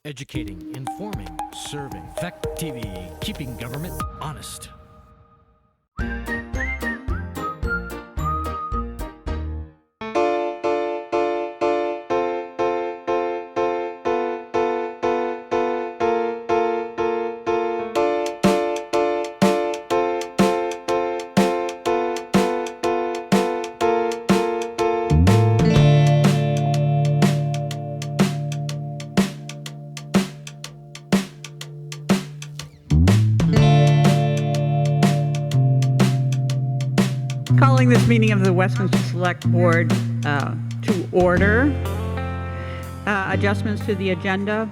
Educating, informing, serving. Fact TV, keeping government honest. Calling this meeting of the Westminster Select Board to order. Adjustments to the agenda.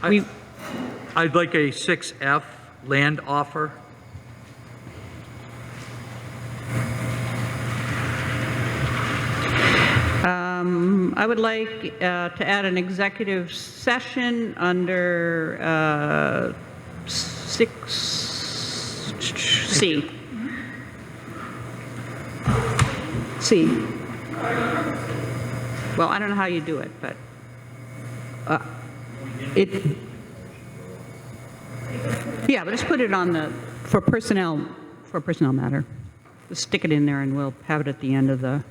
I'd like a 6F land offer. I would like to add an executive session under 6C. C. Well, I don't know how you do it, but yeah, but just put it on the, for personnel matter. Just stick it in there and we'll have it at the end of the,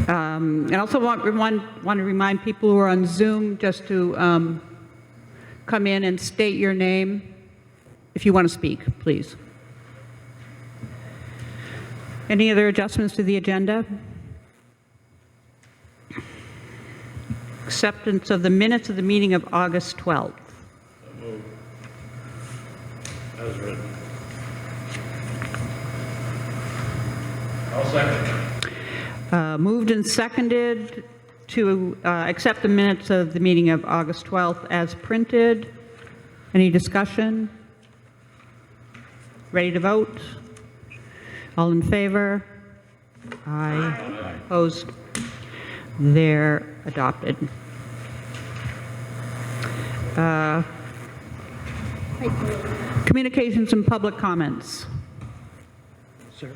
and also want to remind people who are on Zoom just to come in and state your name if you want to speak, please. Any other adjustments to the agenda? Acceptance of the minutes of the meeting of August 12th. As written. I'll second. Moved and seconded to accept the minutes of the meeting of August 12th as printed. Any discussion? Ready to vote? All in favor? Aye. Opposed? They're adopted. Communications and public comments. Sir.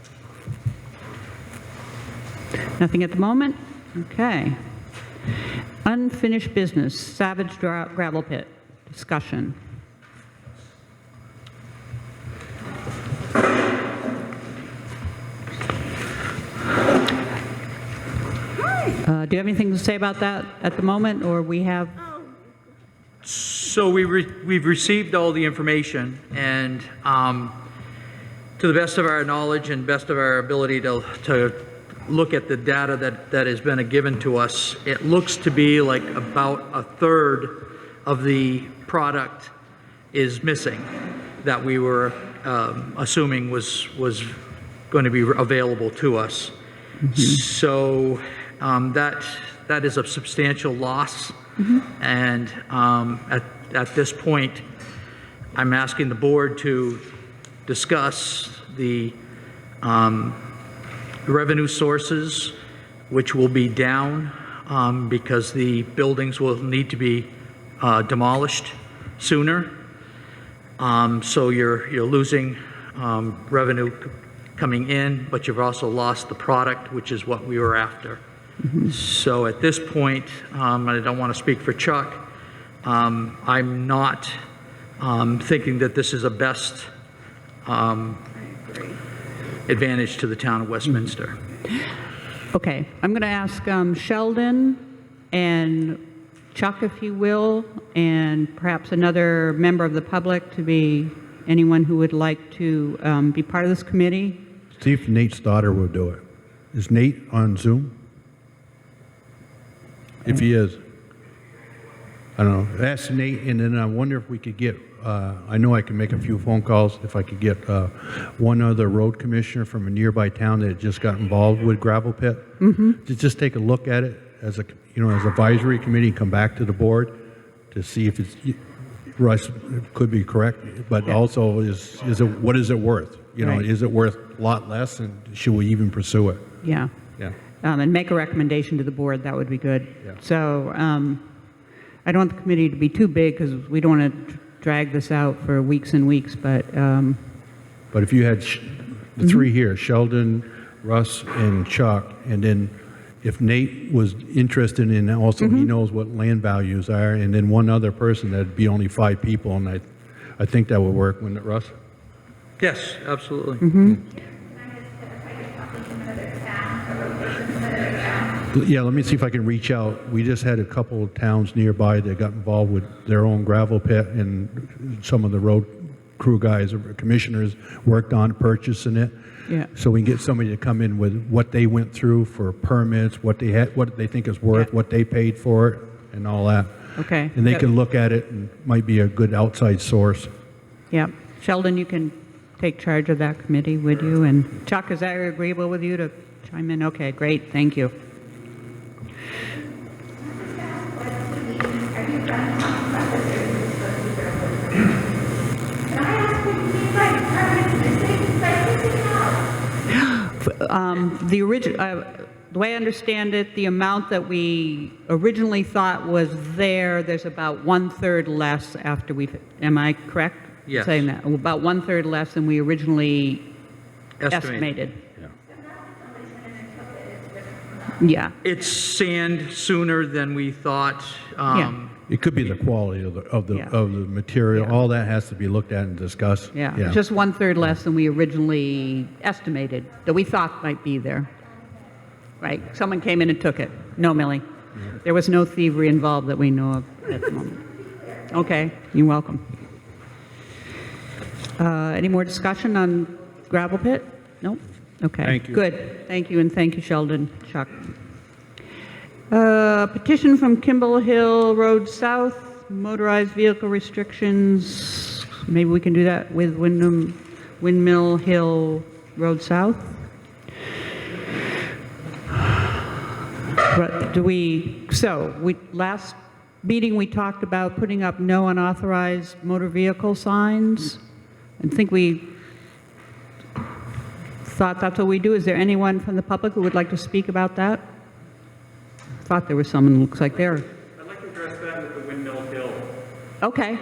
Nothing at the moment? Okay. Unfinished business, Savage Gravel Pit, discussion. Do you have anything to say about that at the moment, or we have? So we've received all the information, and to the best of our knowledge and best of our ability to look at the data that has been given to us, it looks to be like about a third of the product is missing that we were assuming was going to be available to us. Mm-hmm. So that is a substantial loss. Mm-hmm. And at this point, I'm asking the board to discuss the revenue sources, which will be down because the buildings will need to be demolished sooner. So you're losing revenue coming in, but you've also lost the product, which is what we were after. Mm-hmm. So at this point, I don't want to speak for Chuck. I'm not thinking that this is a best advantage to the town of Westminster. Okay, I'm going to ask Sheldon and Chuck, if you will, and perhaps another member of the public to be anyone who would like to be part of this committee. See if Nate's daughter will do it. Is Nate on Zoom? If he is, I don't know. Ask Nate, and then I wonder if we could get, I know I can make a few phone calls, if I could get one other road commissioner from a nearby town that just got involved with gravel pit, to just take a look at it as a, as advisory committee, come back to the board to see if it's, Russ could be correct, but also is it, what is it worth? Right. Is it worth a lot less, and should we even pursue it? Yeah. Yeah. And make a recommendation to the board, that would be good. Yeah. So I don't want the committee to be too big because we don't want to drag this out for weeks and weeks, but if you had the three here, Sheldon, Russ, and Chuck, and then if Nate was interested in, also he knows what land values are, and then one other person, that'd be only 5 people, and I think that would work, wouldn't it, Russ? Yes, absolutely. Yeah, let me see if I can reach out. We just had a couple of towns nearby that got involved with their own gravel pit, and some of the road crew guys or commissioners worked on purchasing it. Yeah. So we can get somebody to come in with what they went through for permits, what they had, what they think is worth, Yeah. what they paid for it, and all that. Okay. And they Yep. can look at it and might be a good outside source. Yeah. Sheldon, you can take charge of that committee, would you? And Chuck, is that agreeable with you to chime in? Okay, great, thank you. The way I understand it, the amount that we originally thought was there's about 1/3 less after am I correct? Yes. Saying that, about 1/3 less than we originally estimated. Yeah, It's sand sooner than we thought. Yeah. It could be the quality of Yeah. the material. Yeah. All that has to be looked at and discussed. yeah, it's just 1/3 less than we originally estimated, that we thought might be there. Right, someone came in and took it. No, Millie. There was no thievery involved that we know of at the moment. Okay, you're welcome. Any more discussion on gravel pit? Nope? Okay. Thank you. Good, thank you, and thank you, Sheldon. Chuck. Petition from Kimball Hill Road South, motorized vehicle restrictions. Maybe we can do that with Windmill Hill Road South? But last meeting we talked about putting up no unauthorized motor vehicle signs. I think we thought that's what we do. Is there anyone from the public who would like to speak about that? Thought there was someone, looks like there. I'd like to address that with the Windmill Hill. Okay.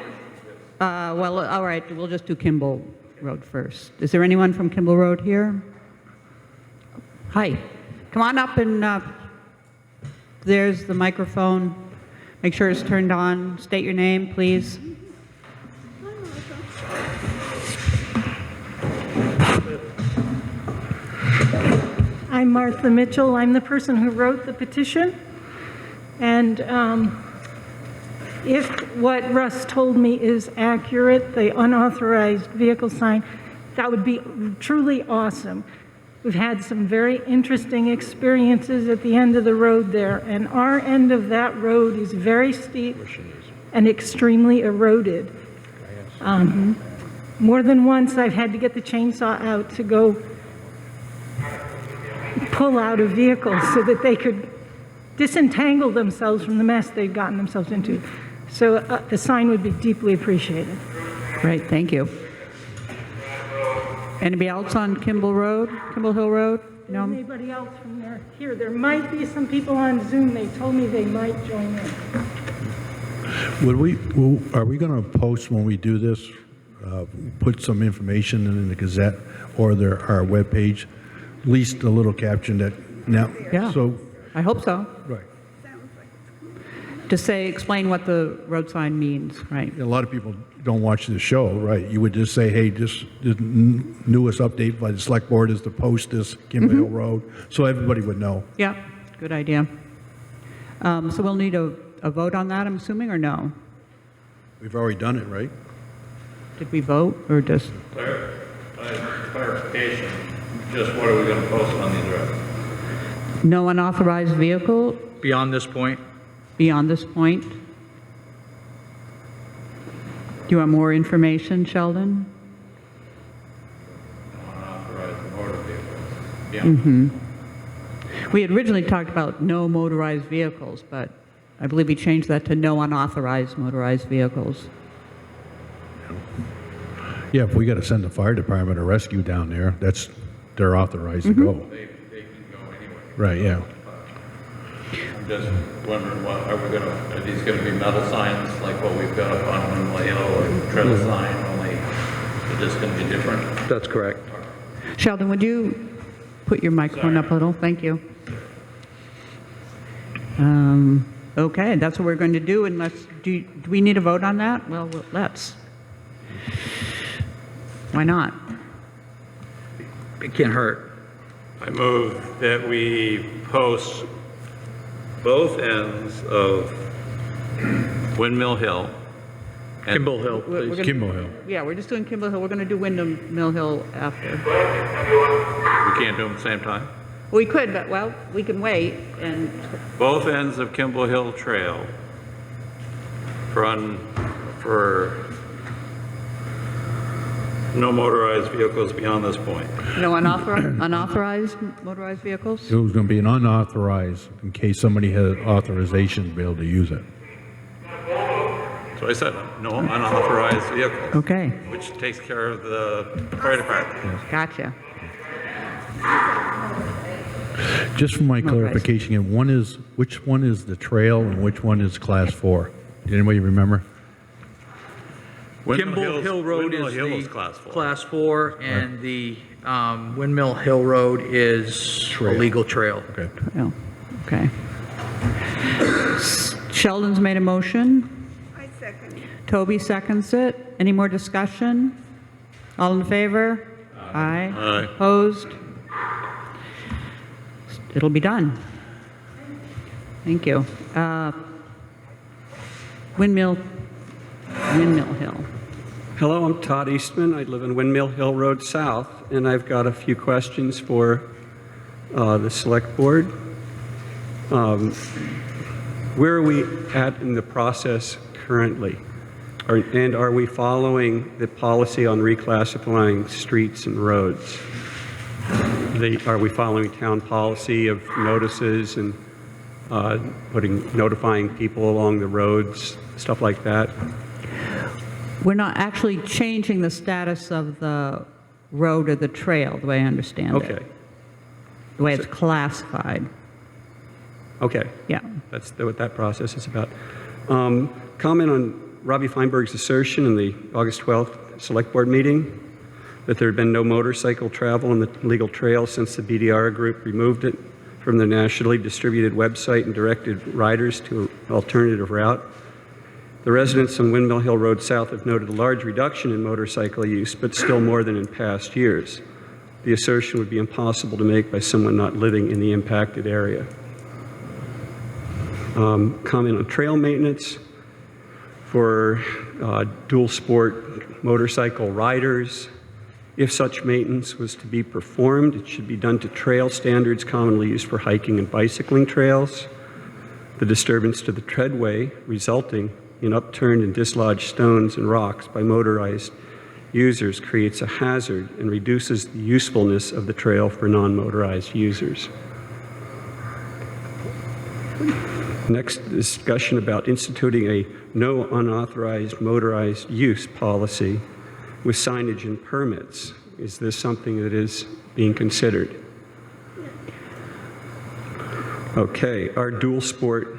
Well, all right, we'll just do Kimball Road first. Is there anyone from Kimball Road here? Hi. Come on up and there's the microphone. Make sure it's turned on. State your name, please. I'm Martha Mitchell. I'm the person who wrote the petition. And if what Russ told me is accurate, the unauthorized vehicle sign, that would be truly awesome. We've had some very interesting experiences at the end of the road there, and our end of that road is very steep and extremely eroded. More than once I've had to get the chainsaw out to go pull out a vehicle so that they could disentangle themselves from the mess they've gotten themselves into. So the sign would be deeply appreciated. Great, thank you. Anybody else on Kimball Hill Road? No? Anybody else from there? Here, there might be some people on Zoom. They told me they might join in. Are we going to post when we do this, put some information in the Gazette or our webpage, at least a little caption that now? Yeah. So, I hope so. right. To explain what the road sign means, right? A lot of people don't watch the show, right? You would just say, hey, just the newest update by the select board is to post this Kimball Hill Road, so everybody would know. Yeah, good idea. So we'll need a vote on that, I'm assuming, or no? We've already done it, right? Did we vote, or just? Clarification, just what are we going to post on the address? No unauthorized vehicle Beyond this point, beyond this point? Do you want more information, Sheldon? Unauthorized motor vehicles. Yeah. We had originally talked about no motorized vehicles, but I believe we changed that to no unauthorized motorized vehicles. Yeah, if we got to send the fire department or rescue down there, they're authorized to go. They can go anyway. Right, yeah. I'm just wondering, are these going to be metal signs like what we've got up on Windmill Hill or trail sign, only they're just going to be different? that's correct. Sheldon, would you put your microphone up a little? Thank you. Okay, that's what we're going to do, unless, do we need a vote on that? Well, let's. Why not? It can't hurt. I move that we post both ends of Windmill Hill. and- Kimball Hill, We're please. gonna- Kimball Hill. Yeah, we're just doing Kimball Hill. We're going to do Windmill Hill after. We can't do them at the same time? We could, but, well, we can wait, and, Both ends of Kimball Hill Trail for no motorized vehicles beyond this point. unauthorized motorized vehicles? It was going to be an unauthorized in case somebody had authorization to be able to use it. So I said, no unauthorized vehicles, Okay, which takes care of the fire department. gotcha. Just for my Okay. clarification, and which one is the trail and which one is class 4? Did anybody remember? Windmill Kimball Hill's- Hill Road Windmill is Hill the is class 4. Class 4, and the Windmill Hill Road is a Trail. legal trail. Okay. Oh, okay. Sheldon's made a motion. I second. Toby seconds it. Any more discussion? All in favor? Aye. Aye. Opposed? It'll be done. Thank you. Windmill Hill. Hello, I'm Todd Eastman. I live in Windmill Hill Road South, and I've got a few questions for the Select Board. Where are we at in the process currently? And are we following the policy on reclassifying streets and roads? Are we following town policy of notices and notifying people along the roads, stuff like that? We're not actually changing the status of the road or the trail, the way I understand it. Okay, The way it's classified. okay. Yeah. That's what that process is about. Comment on Robbie Feinberg's assertion in the August 12th Select Board meeting that there had been no motorcycle travel on the legal trail since the BDR group removed it from the nationally distributed website and directed riders to an alternative route. The residents on Windmill Hill Road South have noted a large reduction in motorcycle use, but still more than in past years. The assertion would be impossible to make by someone not living in the impacted area. Comment on trail maintenance for dual sport motorcycle riders. If such maintenance was to be performed, it should be done to trail standards commonly used for hiking and bicycling trails. The disturbance to the treadway resulting in upturned and dislodged stones and rocks by motorized users creates a hazard and reduces the usefulness of the trail for non-motorized users. Next, discussion about instituting a no unauthorized motorized use policy with signage and permits. Is this something that is being considered? Okay, are dual sport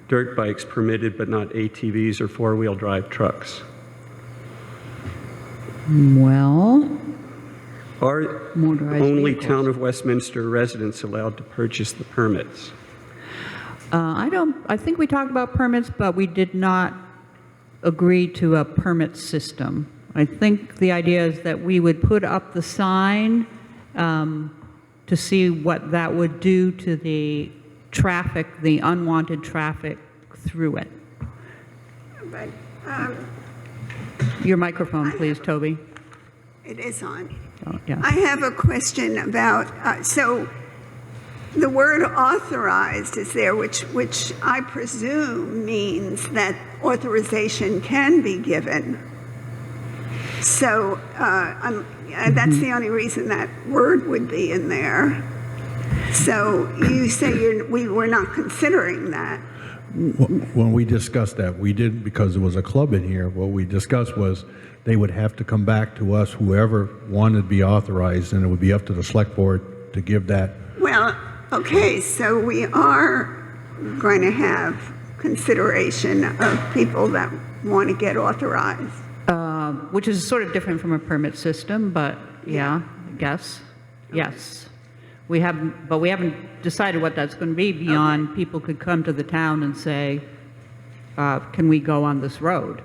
dirt bikes permitted but not ATVs or four-wheel drive trucks? Well, Are Motorized only vehicles. Town of Westminster residents allowed to purchase the permits? I think we talked about permits, but we did not agree to a permit system. I think the idea is that we would put up the sign to see what that would do to the traffic, the unwanted traffic through it. But Your microphone, please, Toby. it is on. Oh, yeah. I have a question about, so the word authorized is there, which I presume means that authorization can be given. So that's the only reason that word would be in there. So you say we were not considering that. When we discussed that, we didn't because there was a club in here. What we discussed was they would have to come back to us, whoever wanted to be authorized, and it would be up to the select board to give that. Well, okay, so we are going to have consideration of people that want to get authorized. Which is sort of different from a permit system, but yeah, I guess. Yes. but we haven't decided what that's going to be beyond people could come to the town and say, can we go on this road,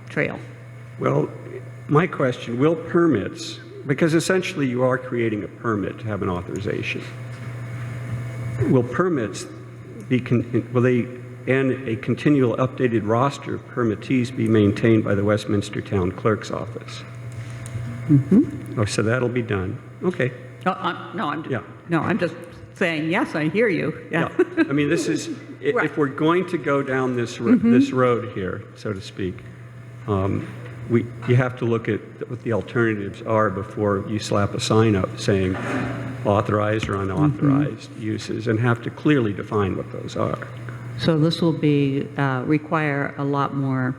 trail? Well, my question, will permits, because essentially you are creating a permit to have an authorization. Will permits be, and a continual updated roster of permittees be maintained by the Westminster Town Clerk's office? Oh, so that'll be done. Okay. No, I'm just saying, yes, I hear you. Yeah. I mean, this is, Right. if we're going to go down this, this road here, so to speak, you have to look at what the alternatives are before you slap a sign up saying authorized or unauthorized uses, and have to clearly define what those are. So this will be, require a lot more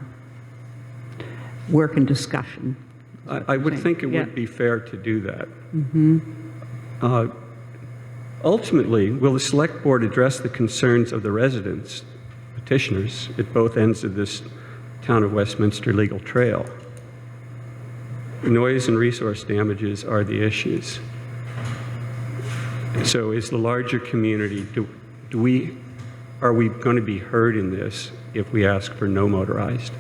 work and discussion. I would think it Yeah. would be fair to do that. Ultimately, will the Select Board address the concerns of the residents, petitioners, at both ends of this Town of Westminster legal trail? Noise and resource damages are the issues. So is the larger community, are we going to be heard in this if we ask for no motorized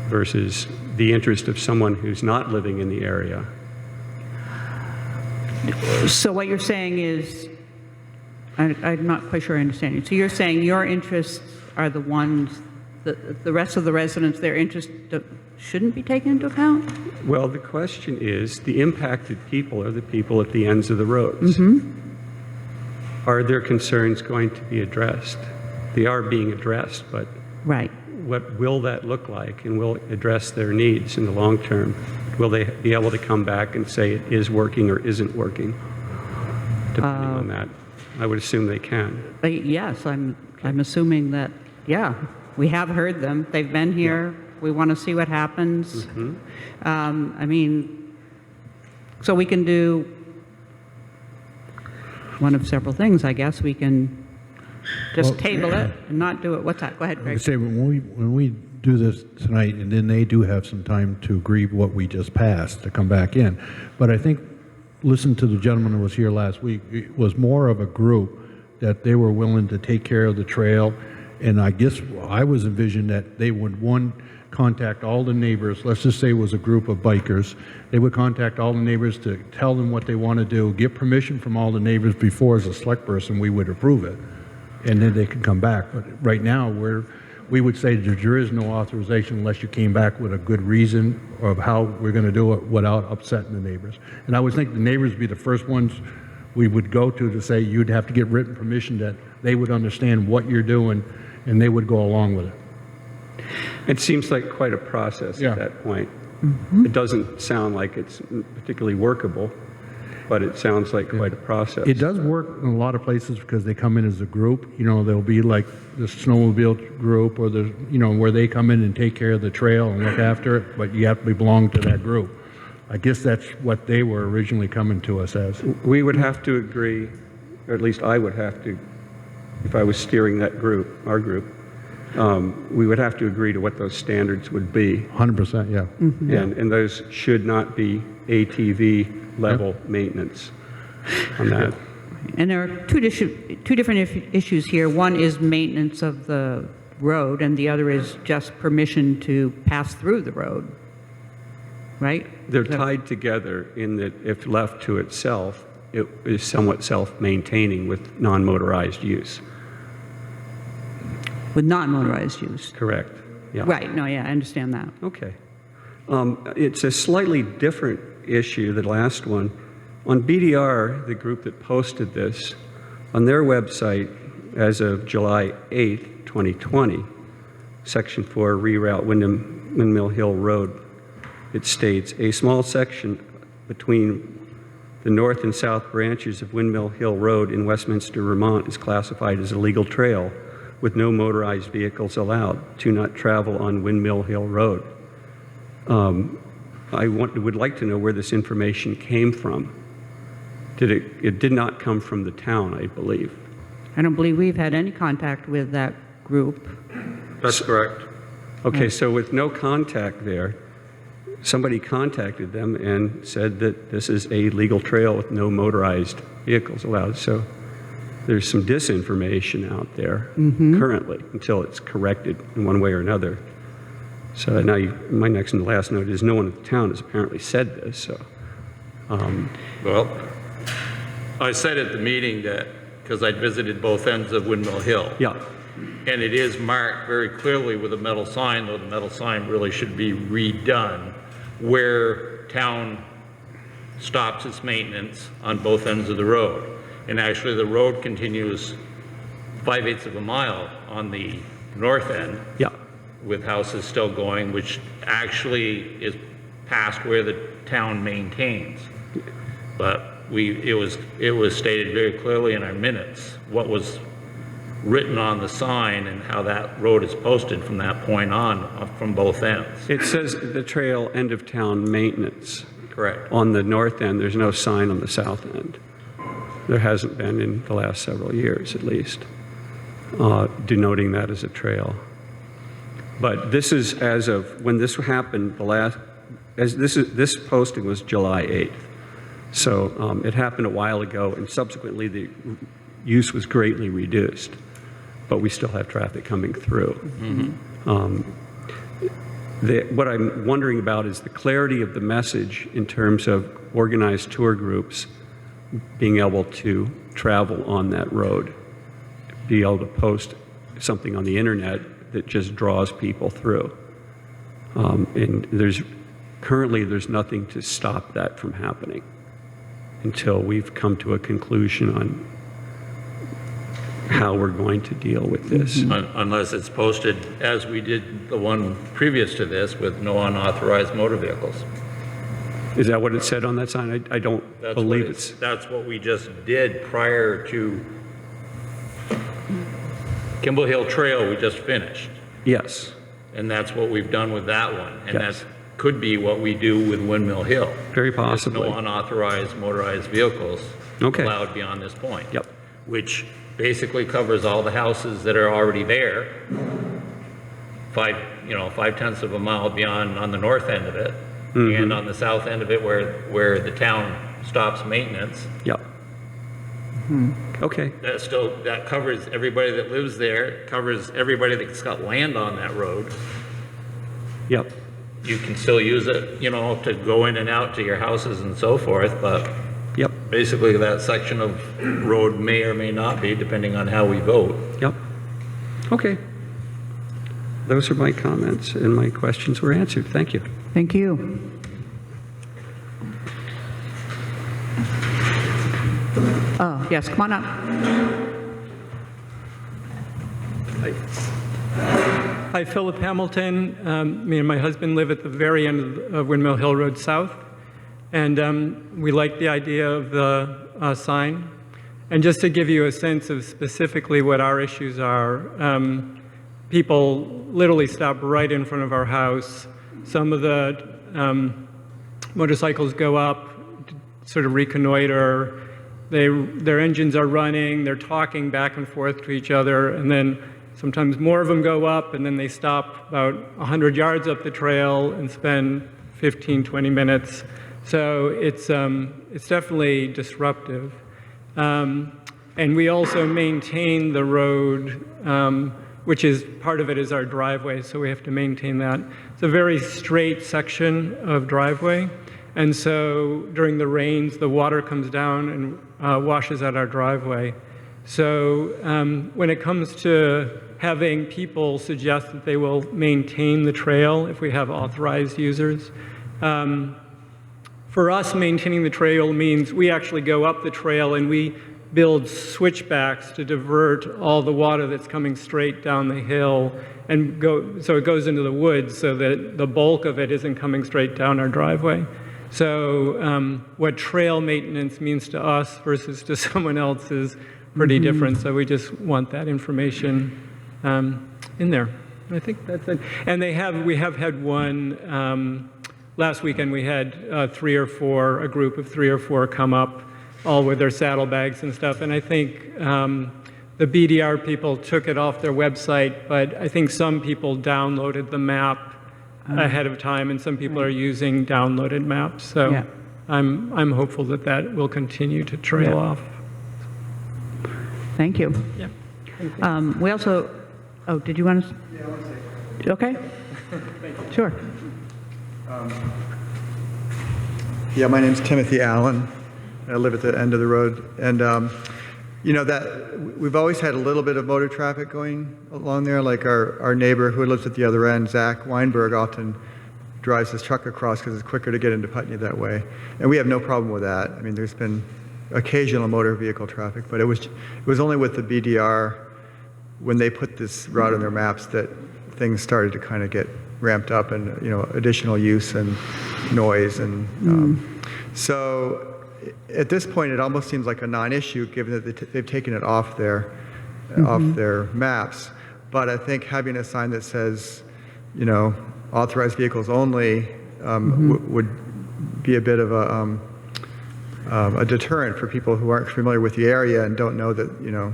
versus the interest of someone who's not living in the area? So what you're saying is, I'm not quite sure I understand you. So you're saying your interests are the ones, the rest of the residents, their interests shouldn't be taken into account? Well, the question is, the impacted people are the people at the ends of the roads. Are their concerns going to be addressed? They are being addressed, but Right. what will that look like, and will it address their needs in the long term? Will they be able to come back and say it is working or isn't working, depending on that? I would assume they can. Yes, I'm assuming that, yeah, we have heard them. They've been here. We want to see what happens. I mean, so we can do one of several things, I guess. We can just table it and not do it. What's that? Go ahead, I Greg. would say when we do this tonight, and then they do have some time to agree what we just passed to come back in. But I think, listen to the gentleman who was here last week, it was more of a group that they were willing to take care of the trail. And I guess I was envisioning that they would, one, contact all the neighbors. Let's just say it was a group of bikers. They would contact all the neighbors to tell them what they want to do, get permission from all the neighbors before, as a select person, we would approve it. And then they could come back. But right now, we would say that there is no authorization unless you came back with a good reason of how we're going to do it without upsetting the neighbors. And I would think the neighbors would be the first ones we would go to say you'd have to get written permission that they would understand what you're doing and they would go along with it. It seems like quite a process Yeah. at that point. It doesn't sound like it's particularly workable, but it sounds like quite a process. It does work in a lot of places because they come in as a group. You know, there'll be like the snowmobile group or the, you know, where they come in and take care of the trail and look after it, but you have to belong to that group. I guess that's what they were originally coming to us as. We would have to agree, or at least I would have to, if I was steering that group, our group, we would have to agree to what those standards would be. 100%, yeah. And those should not be ATV level maintenance on that. And there are two different issues here. One is maintenance of the road, and the other is just permission to pass through the road, right? They're tied together in that if left to itself, it is somewhat self-maintaining with non-motorized use. With non-motorized use. Correct. Yeah. Right, no, yeah, I understand that. Okay. It's a slightly different issue, the last one. On BDR, the group that posted this, on their website, as of July 8th, 2020, Section 4, reroute Windmill Hill Road, it states, a small section between the north and south branches of Windmill Hill Road in Westminster, Vermont is classified as a legal trail with no motorized vehicles allowed to not travel on Windmill Hill Road. I would like to know where this information came from. It did not come from the town, I believe. I don't believe we've had any contact with that group. That's correct. Okay, so with no contact there, somebody contacted them and said that this is a legal trail with no motorized vehicles allowed. So there's some disinformation out there currently until it's corrected in one way or another. So now my next and last note is no one in the town has apparently said this. So, Well, I said at the meeting that, because I'd visited both ends of Windmill Hill. yeah, And it is marked very clearly with a metal sign, though the metal sign really should be redone, where town stops its maintenance on both ends of the road. And actually, the road continues 5/8 of a mile on the north end, yeah, with houses still going, which actually is past where the town maintains. But it was stated very clearly in our minutes what was written on the sign and how that road is posted from that point on, from both ends. it says the trail end of town maintenance. Correct. On the north end, there's no sign on the south end. There hasn't been in the last several years, at least, denoting that as a trail. But this is as of when this happened. This posting was July 8th, so it happened a while ago, and subsequently the use was greatly reduced. But we still have traffic coming through. What I'm wondering about is the clarity of the message in terms of organized tour groups being able to travel on that road, be able to post something on the internet that just draws people through. And currently there's nothing to stop that from happening until we've come to a conclusion on how we're going to deal with this. Unless it's posted, as we did the one previous to this, with no unauthorized motor vehicles. Is that what it said on that sign? I don't believe it's. That's what we just did prior to Kimball Hill Trail we just finished. Yes. And that's what we've done with that one. And Yes. that could be what we do with Windmill Hill. Very There's possibly. no unauthorized motorized vehicles Okay. allowed beyond this point. Yep. Which basically covers all the houses that are already there, 5/10 of a mile beyond on the north end of it, and on the south end of it where the town stops maintenance. Yep. Okay. That covers everybody that lives there, covers everybody that's got land on that road. Yep. You can still use it, to go in and out to your houses and so forth, but Yep. basically that section of road may or may not be, depending on how we vote. Yep. Okay. Those are my comments, and my questions were answered. Thank you. Thank you. Oh, yes, come on up. Hi, Philip Hamilton. Me and my husband live at the very end of Windmill Hill Road South, and we like the idea of the sign. And just to give you a sense of specifically what our issues are, people literally stop right in front of our house. Some of the motorcycles go up, sort of reconnoiter. Their engines are running, they're talking back and forth to each other, and then sometimes more of them go up, and then they stop about 100 yards up the trail and spend 15, 20 minutes. So it's definitely disruptive. And we also maintain the road, which is part of it is our driveway, so we have to maintain that. It's a very straight section of driveway, and so during the rains, the water comes down and washes out our driveway. So when it comes to having people suggest that they will maintain the trail if we have authorized users, for us, maintaining the trail means we actually go up the trail and we build switchbacks to divert all the water that's coming straight down the hill and so it goes into the woods so that the bulk of it isn't coming straight down our driveway. So what trail maintenance means to us versus to someone else is pretty different. So we just want that information in there. I think that's it. And we have had one, last weekend we had a group of 3 or 4 come up, all with their saddlebags and stuff. And I think the BDR people took it off their website, but I think some people downloaded the map ahead of time, and some people are using downloaded maps. So Yeah. I'm hopeful that that will continue to trail off. Thank you. Yeah. We also, oh, did you want to? Yeah, I want to say. Okay. Sure. Yeah, my name's Timothy Allen. I live at the end of the road. And, you know, that we've always had a little bit of motor traffic going along there. Like our neighbor who lives at the other end, Zach Weinberg, often drives his truck across because it's quicker to get into Putney that way. And we have no problem with that. I mean, there's been occasional motor vehicle traffic, but it was only with the BDR when they put this route on their maps that things started to kind of get ramped up and, you know, additional use and noise. And so at this point, it almost seems like a non-issue given that they've taken it off their maps. But I think having a sign that says, you know, authorized vehicles only would be a bit of a deterrent for people who aren't familiar with the area and don't know that, you know,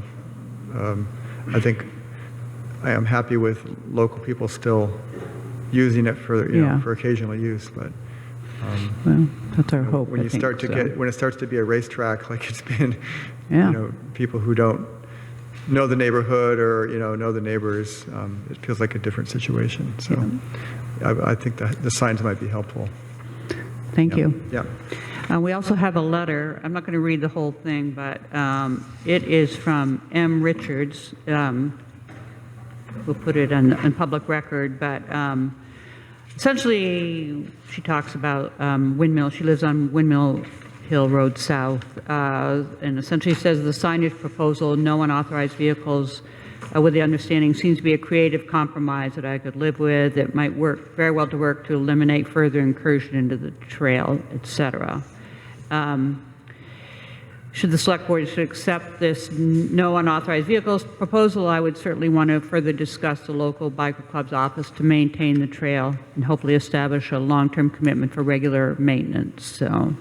I think I am happy with local people still using it for, you know, for occasional use, but Well, that's our hope. when I you think, start to so. get, when it starts to be a racetrack like it's been, Yeah. you know, people who don't know the neighborhood or, you know the neighbors, it feels like a different situation. So I think that the signs might be helpful. Thank you. Yeah. We also have a letter. I'm not going to read the whole thing, but it is from M. Richards. We'll put it on public record, but essentially she talks about Windmill. She lives on Windmill Hill Road South, and essentially says the signage proposal, no unauthorized vehicles, with the understanding seems to be a creative compromise that I could live with. It might work very well to work to eliminate further incursion into the trail, etc. Should the select board accept this no unauthorized vehicles proposal, I would certainly want to further discuss the local biker club's office to maintain the trail and hopefully establish a long-term commitment for regular maintenance. So,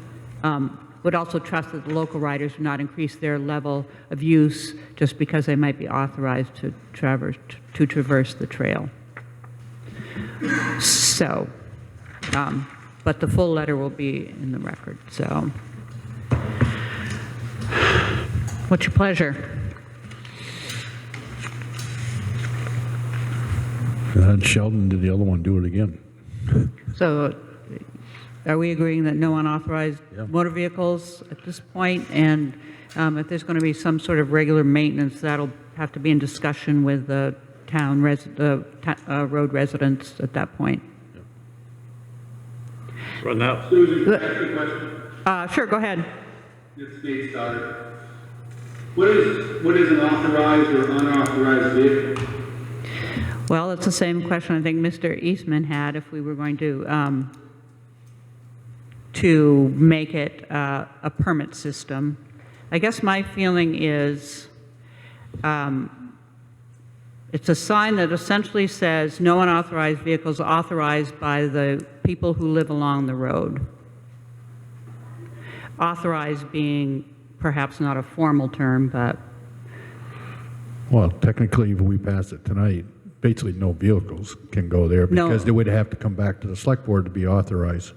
would also trust that the local riders do not increase their level of use just because they might be authorized to traverse the trail. So, but the full letter will be in the record. So. What's your pleasure? Sheldon, did the other one do it again? So are we agreeing that no unauthorized motor vehicles at this point? And if there's going to be some sort of regular maintenance, that'll have to be in discussion with the town road residents at that point. Run that. Susan, can I ask you a question? Sure, go ahead. It's Dave Stoddard. What is an authorized or unauthorized vehicle? Well, it's the same question I think Mr. Eastman had if we were going to make it a permit system. I guess my feeling is it's a sign that essentially says no unauthorized vehicles authorized by the people who live along the road. Authorized being perhaps not a formal term, but... Well, technically, if we pass it tonight, basically no vehicles can go there because they would have to come back to the select board to be authorized.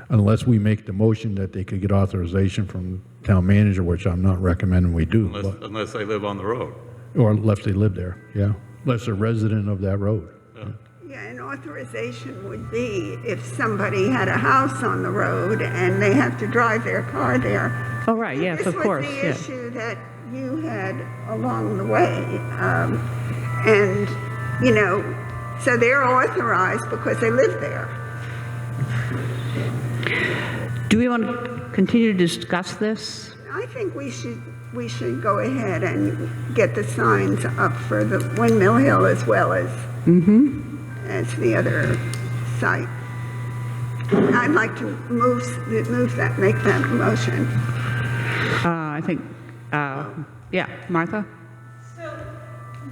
Unless we make the motion that they could get authorization from town manager, which I'm not recommending we do. Unless they live on the road. Or unless they live there, yeah. Unless they're a resident of that road. Yeah, an authorization would be if somebody had a house on the road and they have to drive their car there. Oh, right, yes, of course. This was the issue that you had along the way. And, you know, so they're authorized because they live there. Do we want to continue to discuss this? I think we should go ahead and get the signs up for the Windmill Hill as well as as the other site. I'd like to make that motion. I think, yeah, Martha? So,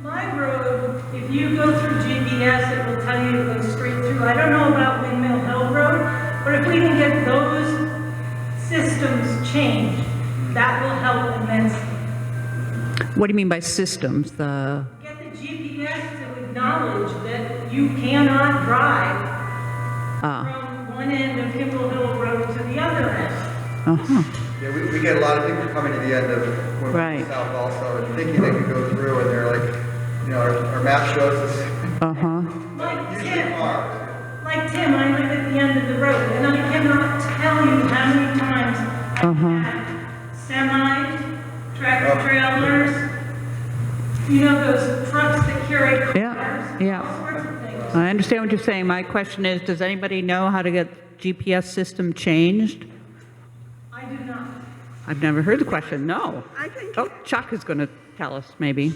my road, if you go through GPS, it will tell you to go straight through. I don't know about Windmill Hill Road, but if we can get those systems changed, that will help immensely. What do you mean by systems? Get the GPS to acknowledge that you cannot drive from one end of Kimball Hill Road to the other end. Uh-huh. Yeah, we get a lot of people coming to the end of Windmill Right. South also, and thinking they can go through, and they're like, you know, our map shows us Uh-huh. Like usually Tim, cars. like Tim, I live at the end of the road, and I cannot tell you how many times I've had semis, tractor trailers, you know, those trucks that carry cars, Yeah. all sorts of things. I understand what you're saying. My question is, does anybody know how to get GPS system changed? I do not. I've never heard the question, no. I think Oh, Chuck is going to tell us, maybe.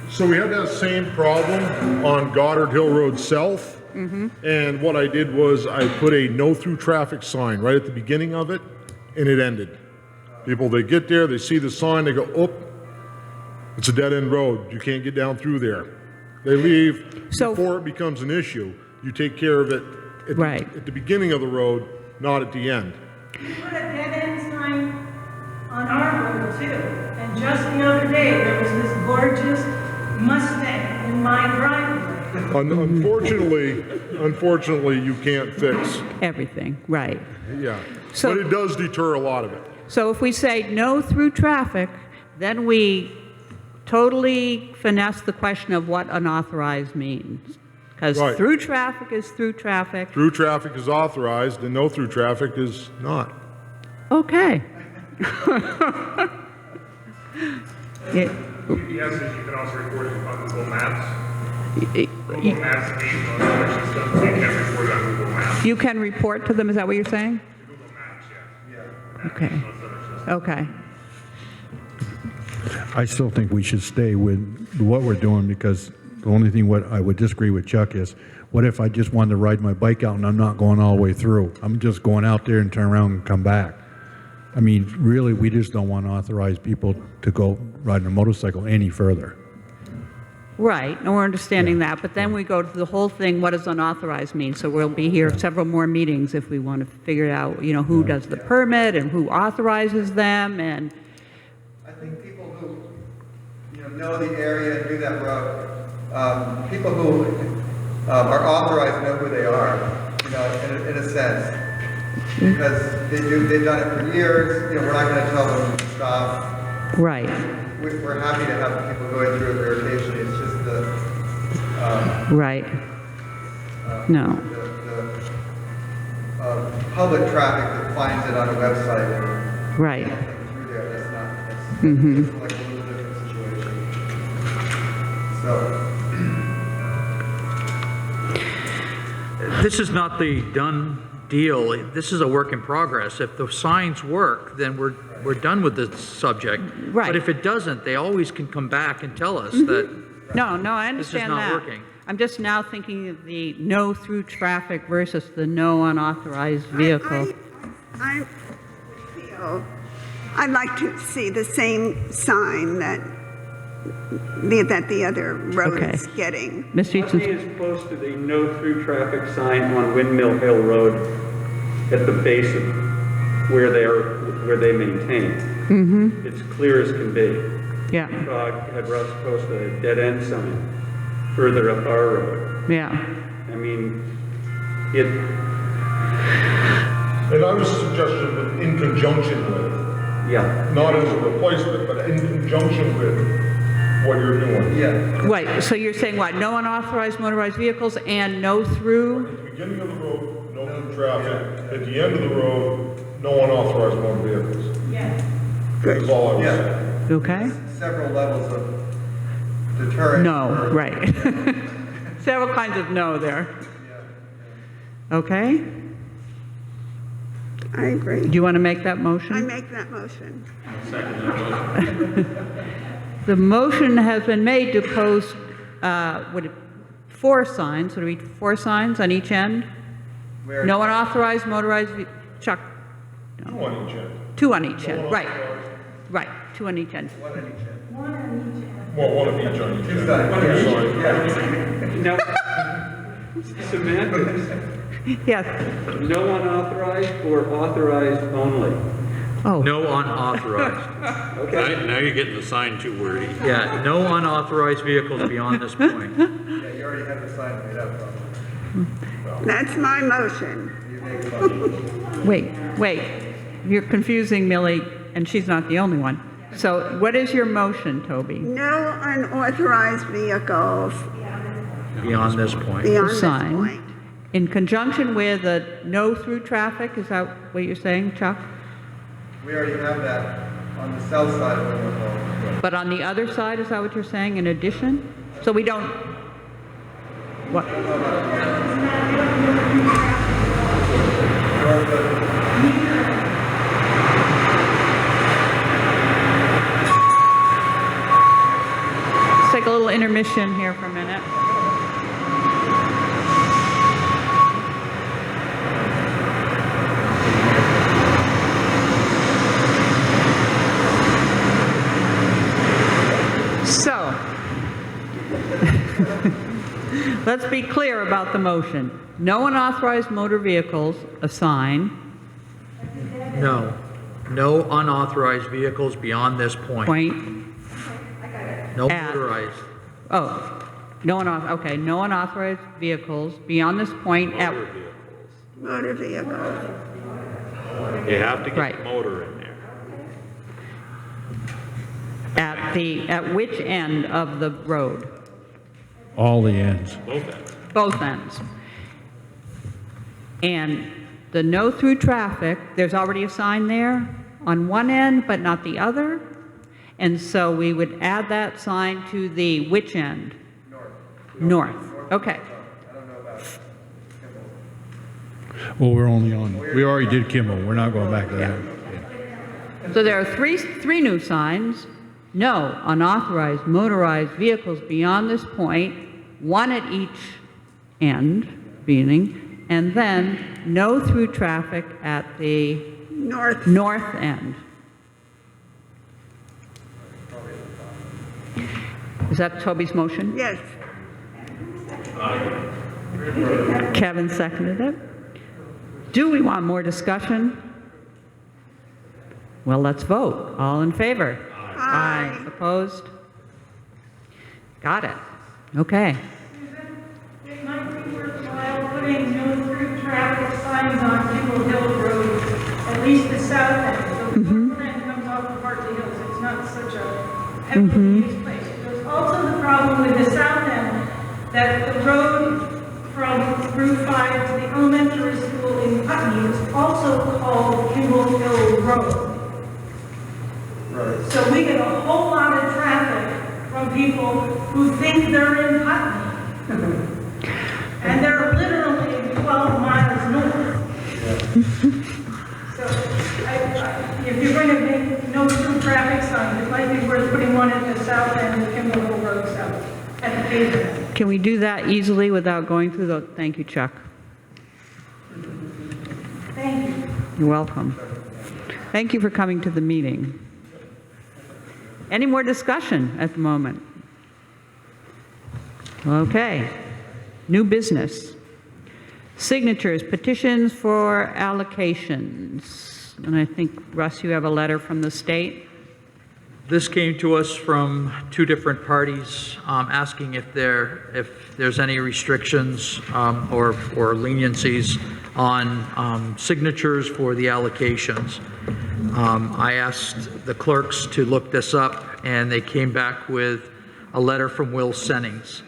So we had that same problem on Goddard Hill Road South. And what I did was I put a no through traffic sign right at the beginning of it, and it ended. People, they get there, they see the sign, they go, oh, it's a dead end road. You can't get down through there. They leave So- before it becomes an issue. You take care of it at, Right. at the beginning of the road, not at the end. We put a dead end sign on our road too, and just the other day, there was this gorgeous Mustang in my driveway. Unfortunately, you can't fix, Everything, right. yeah. So- But it does deter a lot of it. So if we say no through traffic, then we totally finesse the question of what unauthorized means. Because Right. through traffic is through traffic. Through traffic is authorized and no through traffic is not. Okay. Yeah, GPS is you can also record it on Google Maps. y- Google Maps needs no other system, so you can record it on Google Maps. You can report to them, is that what you're saying? Google Maps, yeah. Okay, okay. I still think we should stay with what we're doing, because the only thing what I would disagree with Chuck is, what if I just wanted to ride my bike out and I'm not going all the way through? I'm just going out there and turn around and come back. I mean, really, we just don't want to authorize people to go riding a motorcycle any further. Right, and we're understanding that, but then we go to the whole thing, what does unauthorized mean? So we'll be here several more meetings if we want to figure out, you know, who does the permit and who authorizes them, and, I think people who, you know the area and do that road, people who are authorized know who they are, you know, in a sense. Because they've done it for years, you know, we're not going to tell them to stop. right, We're happy to have people going through a verification, it's just right. No, the public traffic that finds it on a website and right. through there, that's not, that's Mhm. it's like a little different situation. So, This is not the done deal. This is a work in progress. If the signs work, then we're done with the subject. Right. But if it doesn't, they always can come back and tell us that No, I this is understand not that. working. I'm just now thinking of the no through traffic versus the no unauthorized vehicle. I feel, I'd like to see the same sign that the other road Okay. is getting. Ms. Nothing Easton, is posted a no through traffic sign on Windmill Hill Road at the base of where they maintain. It's clear as can be. yeah, Had Russ post a dead end sign further up our road. yeah, I mean, it, And I was suggesting that in conjunction with, yeah. not as a replacement, but in conjunction with what you're doing. yeah. Right, so you're saying what, no unauthorized motorized vehicles and no through? At the beginning of the road, no through traffic. At the end of the road, no unauthorized motor vehicles. Yes. That's all I was saying. Yeah, Okay? several levels of deterrent. No, right. Several kinds of no there. Okay? I agree. Do you want to make that motion? I make that motion. The motion has been made to post, 4 signs, would it be 4 signs on each end? Where- No unauthorized motorized, Chuck, 2 on each end. 2 on each end, right, right, 2 on each end. One on each end. Well, one of each on each end. Two sides. Now, semantics, Yes, no unauthorized or authorized only. oh, no unauthorized. Now you're getting the sign too wordy. Yeah, no unauthorized vehicles beyond this point. Yeah, you already have the sign made up, probably. That's my motion. Wait, you're confusing Millie, and she's not the only one. So what is your motion, Toby? No unauthorized vehicles Beyond this point. beyond this Sign. point. In conjunction with the no through traffic, is that what you're saying, Chuck? We already have that on the south side of Windmill Hill. But on the other side, is that what you're saying, in addition? So we don't, what? Let's take a little intermission here for a minute. So, let's be clear about the motion. No unauthorized motor vehicles, a sign, No. No unauthorized vehicles beyond this point. No At- motorized. oh, no unauthorized vehicles beyond this point at, Motor vehicles. You have to Right. get motor in there. at which end of the road? All the ends. Both ends. Both ends. And the no through traffic, there's already a sign there on one end, but not the other. And so we would add that sign to the which end? North. Okay. Well, we're only on, we already did Kimball. We're not going back to that. So there are three new signs. No unauthorized motorized vehicles beyond this point, one at each end, meaning, and then no through traffic at the north end. Is that Toby's motion? Yes. Kevin seconded it. Do we want more discussion? Well, let's vote. All in favor? Aye. Opposed? Got it. Okay. It might be worthwhile putting no through traffic signs on Kimball Hill Road, at least the south end. So the north end comes off of Hartley Hills. It's not such a heavily used place. There's also the problem with the south end that the road from Route 5 to the elementary school in Putney is also called Kimball Hill Road. So we get a whole lot of traffic from people who think they're in Putney. And they're literally 12 miles north. So if you're going to make no through traffic signs, it might be worth putting one at the south end of Kimball Hill Road South, at the pavement. Can we do that easily without going through the, thank you, Chuck. Thank you. You're welcome. Thank you for coming to the meeting. Any more discussion at the moment? Okay. New business. Signatures, petitions for allocations. And I think, Russ, you have a letter from the state. This came to us from two different parties, asking if there's any restrictions or leniencies on signatures for the allocations. I asked the clerks to look this up, and they came back with a letter from Will Sennings.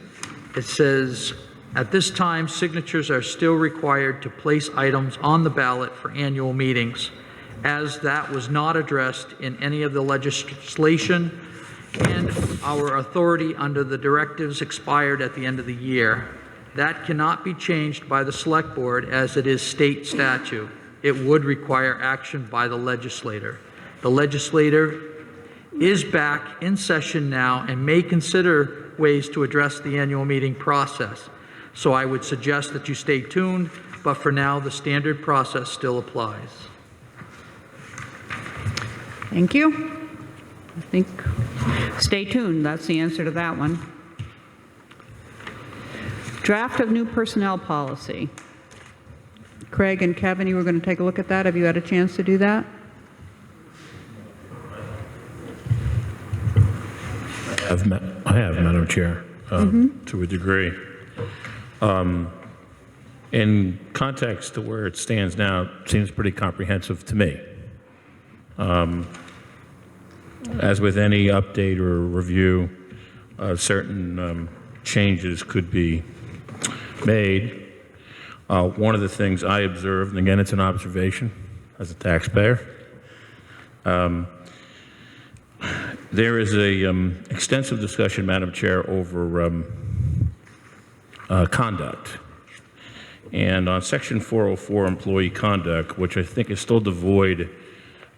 It says, at this time, signatures are still required to place items on the ballot for annual meetings, as that was not addressed in any of the legislation, and our authority under the directives expired at the end of the year. That cannot be changed by the Select Board, as it is state statute. It would require action by the legislator. The legislator is back in session now and may consider ways to address the annual meeting process. So I would suggest that you stay tuned, but for now, the standard process still applies. Thank you. I think, stay tuned. That's the answer to that one. Draft of new personnel policy. Craig and Kevin, you were going to take a look at that. Have you had a chance to do that? I have, Madam Chair, to a degree. in context to where it stands now, it seems pretty comprehensive to me. As with any update or review, certain changes could be made. One of the things I observed, and again, it's an observation as a taxpayer, there is a extensive discussion, Madam Chair, over conduct. And on Section 404, employee conduct, which I think is still devoid,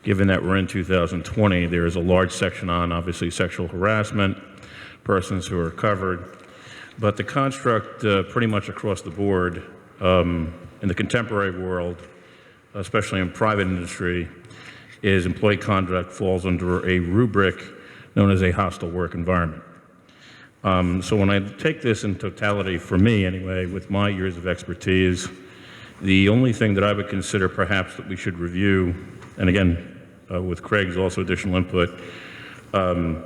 given that we're in 2020, there is a large section on, obviously, sexual harassment, persons who are covered. But the construct pretty much across the board in the contemporary world, especially in private industry, is employee conduct falls under a rubric known as a hostile work environment. So when I take this in totality, for me anyway, with my years of expertise, the only thing that I would consider perhaps that we should review, and again, with Craig's also additional input, and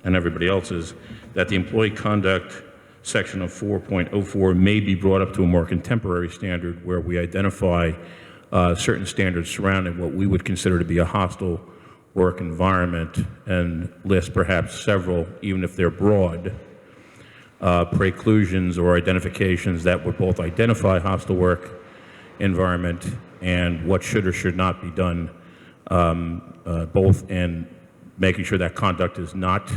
everybody else's, that the employee conduct section of 4.04 may be brought up to a more contemporary standard where we identify certain standards surrounding what we would consider to be a hostile work environment and list perhaps several, even if they're broad, preclusions or identifications that would both identify hostile work environment and what should or should not be done, both in making sure that conduct is not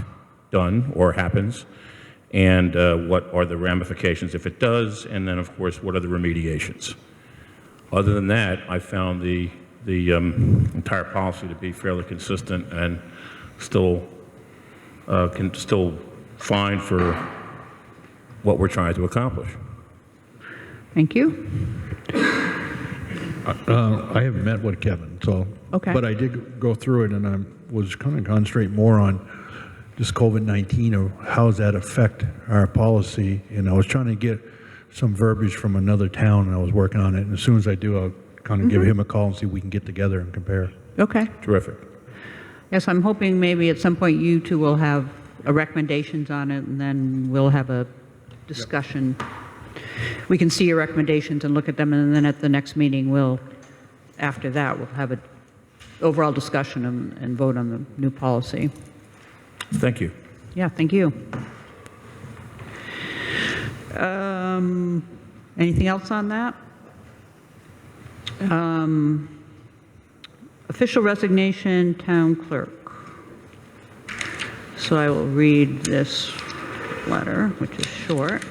done or happens, and what are the ramifications if it does, and then of course what are the remediations. Other than that, I found the entire policy to be fairly consistent and still fine for what we're trying to accomplish. Thank you. I haven't met with Kevin, so. Okay. But I did go through it, and I was kind of concentrate more on this COVID-19 or how does that affect our policy. And I was trying to get some verbiage from another town, and I was working on it. And as soon as I do, I'll kind of give him a call and see if we can get together and compare. Okay. Terrific. Yes, I'm hoping maybe at some point you two will have recommendations on it, and then we'll have a discussion. We can see your recommendations and look at them, and then at the next meeting, after that, we'll have an overall discussion and vote on the new policy. Thank you. Yeah, thank you. Anything else on that? Official resignation, town clerk. So I will read this letter, which is short.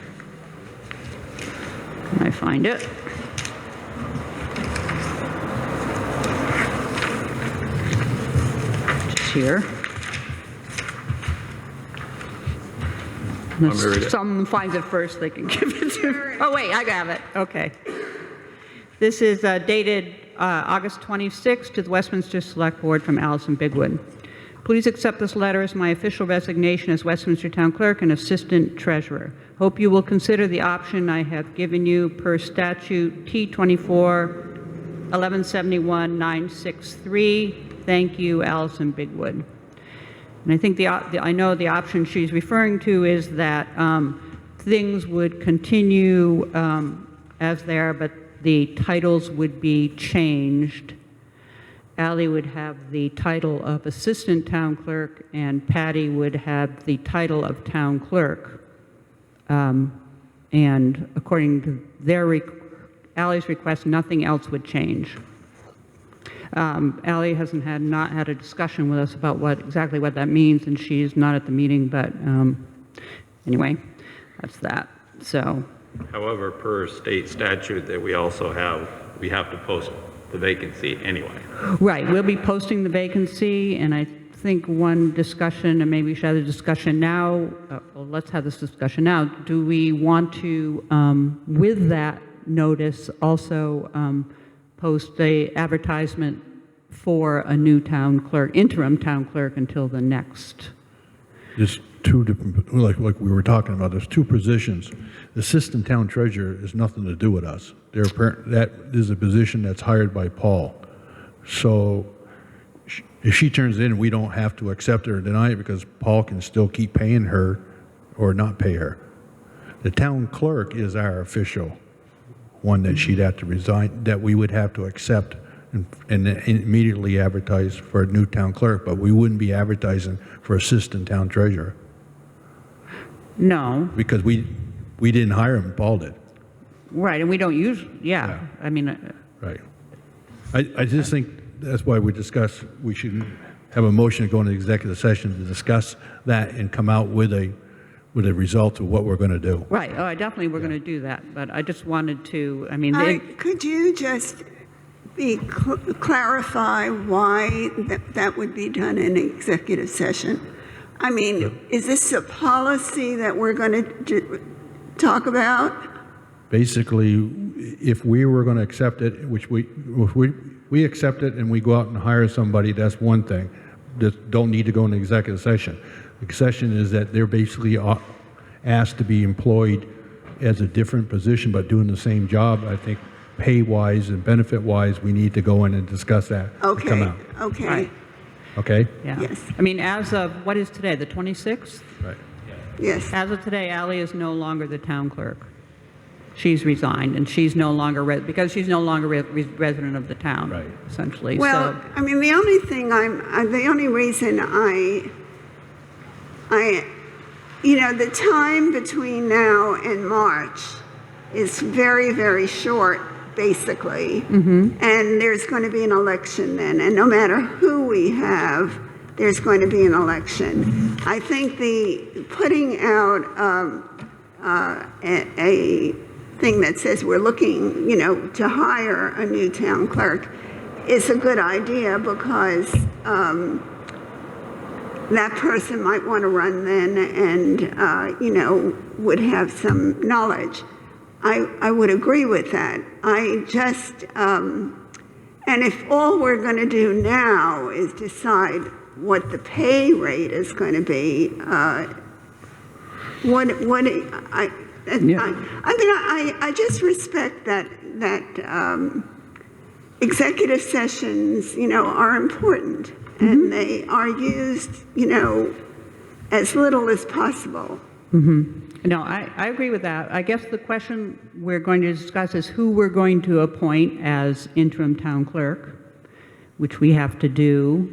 Can I find it? It's here. If someone finds it first, they can give it to me. Oh, wait, I have it. Okay. This is dated August 26th to the Westminster Select Board from Allison Bigwood. Please accept this letter as my official resignation as Westminster Town Clerk and Assistant Treasurer. Hope you will consider the option I have given you per statute T24 1171-963. Thank you, Allison Bigwood. And I think I know the option she's referring to is that things would continue as they are, but the titles would be changed. Ally would have the title of Assistant Town Clerk, and Patty would have the title of Town Clerk. And according to Ally's request, nothing else would change. Ally hasn't not had a discussion with us about exactly what that means, and she's not at the meeting, but anyway, that's that. So. However, per state statute that we also have, we have to post the vacancy anyway. Right, we'll be posting the vacancy, and I think one discussion, and maybe we should have the discussion now, well, let's have this discussion now. Do we want to, with that notice, also post a advertisement for a new town clerk, interim town clerk, until the next? There's two different, like we were talking about, there's two positions. The assistant town treasurer has nothing to do with us. That is a position that's hired by Paul. So if she turns in, we don't have to accept her or deny it because Paul can still keep paying her or not pay her. The town clerk is our official one that she'd have to resign, that we would have to accept and immediately advertise for a new town clerk, but we wouldn't be advertising for assistant town treasurer No, because we didn't hire him, Paul did. right, and we don't use, Yeah. I mean, Right. I just think that's why we should have a motion to go into executive session to discuss that and come out with a result of what we're going to do. right, oh, I definitely we're going to do that, but I just wanted to, I mean, Could you just clarify why that would be done in executive session? I mean, is this a policy that we're going to talk about? Basically, if we were going to accept it, which if we accept it and we go out and hire somebody, that's one thing. That don't need to go into executive session. The session is that they're basically asked to be employed as a different position but doing the same job. I think pay-wise and benefit-wise, we need to go in and discuss that. Okay, Come out. okay. Right. Okay? yeah. Yes. I mean, as of, what is today, the 26th? Right. Yes. As of today, Ally is no longer the town clerk. She's resigned, and she's no longer, because she's no longer resident of the town, Right. essentially. Well, So, I mean, the only thing the only reason the time between now and March is very, very short, basically. And there's going to be an election then. And no matter who we have, there's going to be an election. I think the putting out a thing that says we're looking, to hire a new town clerk is a good idea because that person might want to run then and, would have some knowledge. I would agree with that. I just, and if all we're going to do now is decide what the pay rate is going to be, I just respect that executive sessions, are important and they are used, as little as possible. no, I agree with that. I guess the question we're going to discuss is who we're going to appoint as interim town clerk, which we have to do.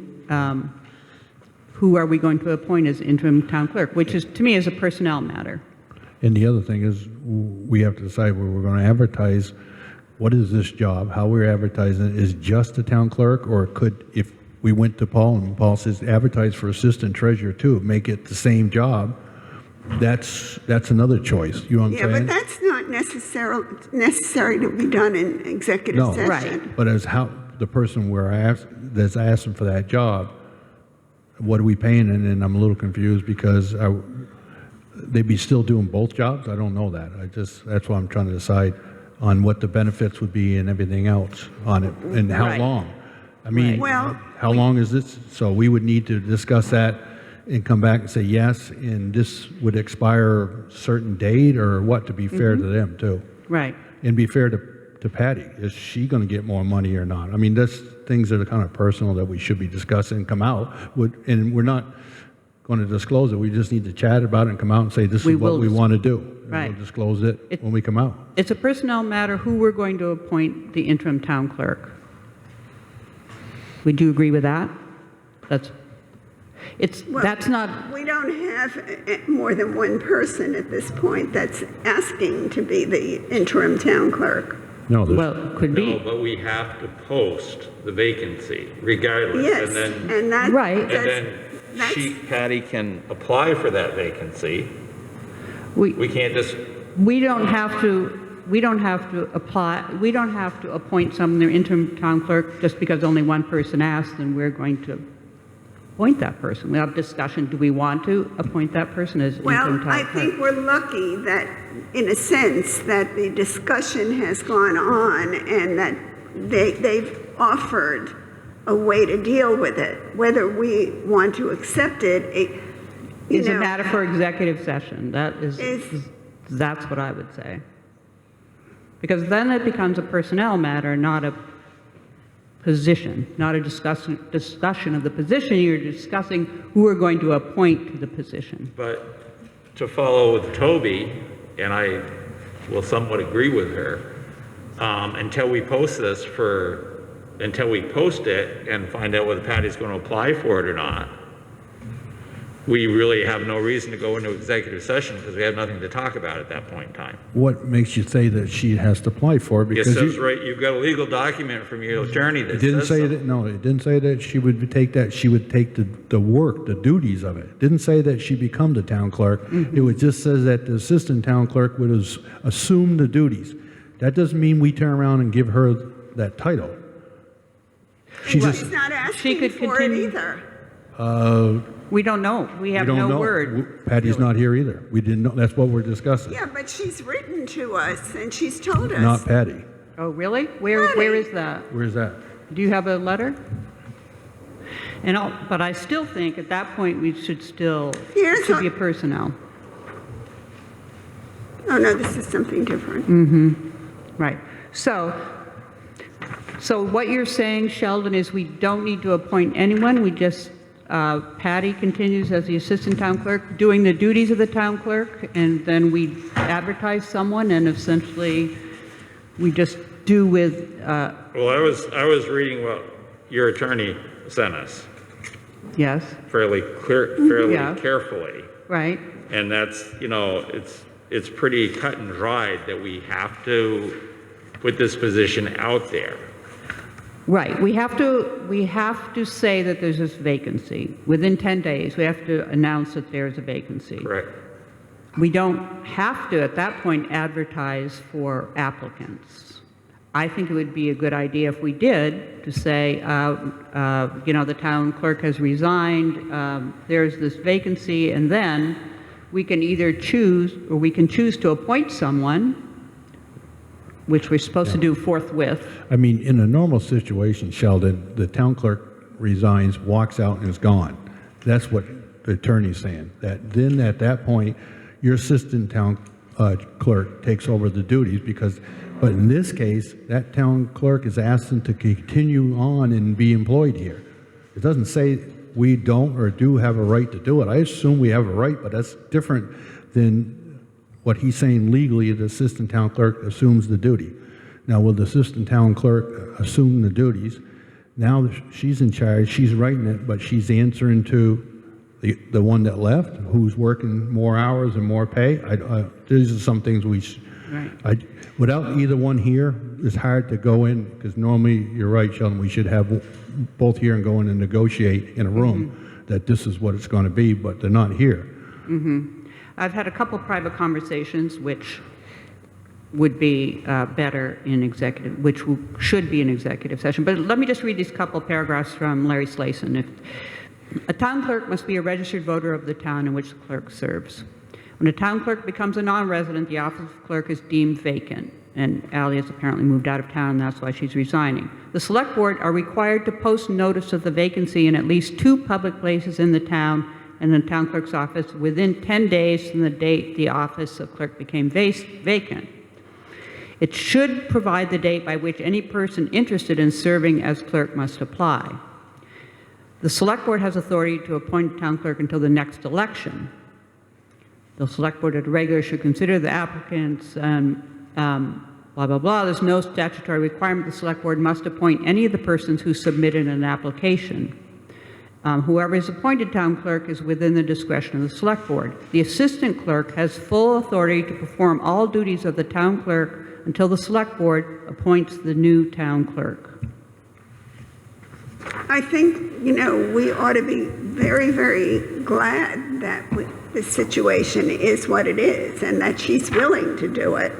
Who are we going to appoint as interim town clerk, which is, to me, is a personnel matter. And the other thing is we have to decide where we're going to advertise. What is this job? How we're advertising it is just a town clerk, or could, if we went to Paul and Paul says advertise for assistant treasurer too, make it the same job. That's another choice. You know what I'm saying? Yeah, but that's not necessary to be done in executive session. Right. But as how the person that's asking for that job, what are we paying? And I'm a little confused because they'd be still doing both jobs. I don't know that. That's why I'm trying to decide on what the benefits would be and everything else on it and how Right. long. I mean, Well, how long is this? So we would need to discuss that and come back and say yes, and this would expire a certain date or what, to be fair to them too. Right. And be fair to Patty. Is she going to get more money or not? I mean, that's things that are kind of personal that we should be discussing and come out with, and we're not going to disclose it. We just need to chat about it and come out and say this is what we want to do. And Right. we'll disclose it when we come out. It's a personnel matter who we're going to appoint the interim town clerk. Would you agree with that? That's not, We don't have more than one person at this point that's asking to be the interim town clerk. No, well, could No, be. but we have to post the vacancy regardless. Yes, And then, and that. Right. and then Patty can apply for that vacancy. We can't just, We don't have to apply, we don't have to appoint someone their interim town clerk just because only one person asked and we're going to appoint that person. We have discussion, do we want to appoint that person as interim Well, town I clerk? think we're lucky that, in a sense, that the discussion has gone on and that they've offered a way to deal with it. Whether we want to accept it, Is a matter for executive session. That's what I would say. Because then it becomes a personnel matter, not a position, not a discussion of the position. You're discussing who we're going to appoint to the position. but to follow with Toby, and I will somewhat agree with her, until we post until we post it and find out whether Patty's going to apply for it or not, we really have no reason to go into executive session because we have nothing to talk about at that point in time. What makes you say that she has to apply for it? It Because says, right, you've got a legal document from your attorney that it didn't says say so. that, no, it didn't say that she would take the work, the duties of it. It didn't say that she become the town clerk. It would just says that the assistant town clerk would assume the duties. That doesn't mean we turn around and give her that title. She Well, just, he's not asking could for continue. it either. We don't know. We have we don't no know. word. Patty's not here either. We didn't know, that's what we're discussing. Yeah, but she's written to us and she's told us. Not Patty. Oh, really? Where is that? Where's that? Do you have a letter? But I still think at that point we should still, it should be a personnel. Oh, no, this is something different. Right. So what you're saying, Sheldon, is we don't need to appoint anyone. We just, Patty continues as the assistant town clerk, doing the duties of the town clerk, and then we advertise someone, and essentially we just do with. Well, I was reading what your attorney sent us Yes. fairly Yeah. carefully. Right. And that's, it's pretty cut and dried that we have to put this position out there. Right. We have to say that there's this vacancy. Within 10 days, we have to announce that there's a vacancy. Correct. We don't have to, at that point, advertise for applicants. I think it would be a good idea if we did to say, the town clerk has resigned, there's this vacancy, and then we can either choose, or we can choose to appoint someone, which we're supposed to do forthwith. I mean, in a normal situation, Sheldon, the town clerk resigns, walks out, and is gone. That's what the attorney's saying. Then at that point, your assistant town clerk takes over the duties but in this case, that town clerk is asking to continue on and be employed here. It doesn't say we don't or do have a right to do it. I assume we have a right, but that's different than what he's saying legally. The assistant town clerk assumes the duty. Now, will the assistant town clerk assume the duties? Now she's in charge, she's writing it, but she's answering to the one that left, who's working more hours and more pay. These are some things without either one here, it's hard to go in, because normally, you're right, Sheldon, we should have both here and go in and negotiate in a room that this is what it's going to be, but they're not here. I've had a couple private conversations which would be better in executive, which should be in executive session. But let me just read these couple paragraphs from Larry Slayson. A town clerk must be a registered voter of the town in which the clerk serves. When a town clerk becomes a non-resident, the office of clerk is deemed vacant. And Ally has apparently moved out of town, and that's why she's resigning. The select board are required to post notice of the vacancy in at least 2 public places in the town and the town clerk's office within 10 days from the date the office of clerk became vacant. It should provide the date by which any person interested in serving as clerk must apply. The select board has authority to appoint a town clerk until the next election. The select board at a regular should consider the applicants blah, blah, blah. There's no statutory requirement. The select board must appoint any of the persons who submitted an application. Whoever is appointed town clerk is within the discretion of the select board. The assistant clerk has full authority to perform all duties of the town clerk until the select board appoints the new town clerk. I think, we ought to be very, very glad that this situation is what it is and that she's willing to do it.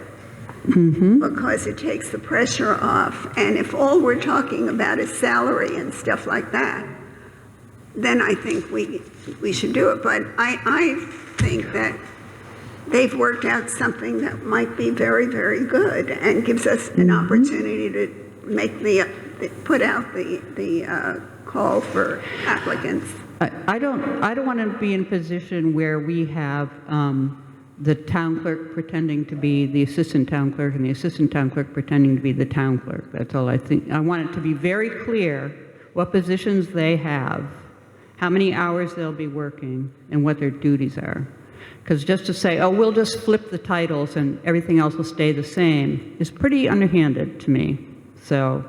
Because it takes the pressure off. And if all we're talking about is salary and stuff like that, then I think we should do it. But I think that they've worked out something that might be very, very good and gives us an opportunity to make put out the call for applicants. I don't want to be in a position where we have the town clerk pretending to be the assistant town clerk and the assistant town clerk pretending to be the town clerk. That's all I think. I want it to be very clear what positions they have, how many hours they'll be working, and what their duties are. Because just to say, oh, we'll just flip the titles and everything else will stay the same is pretty underhanded to me. So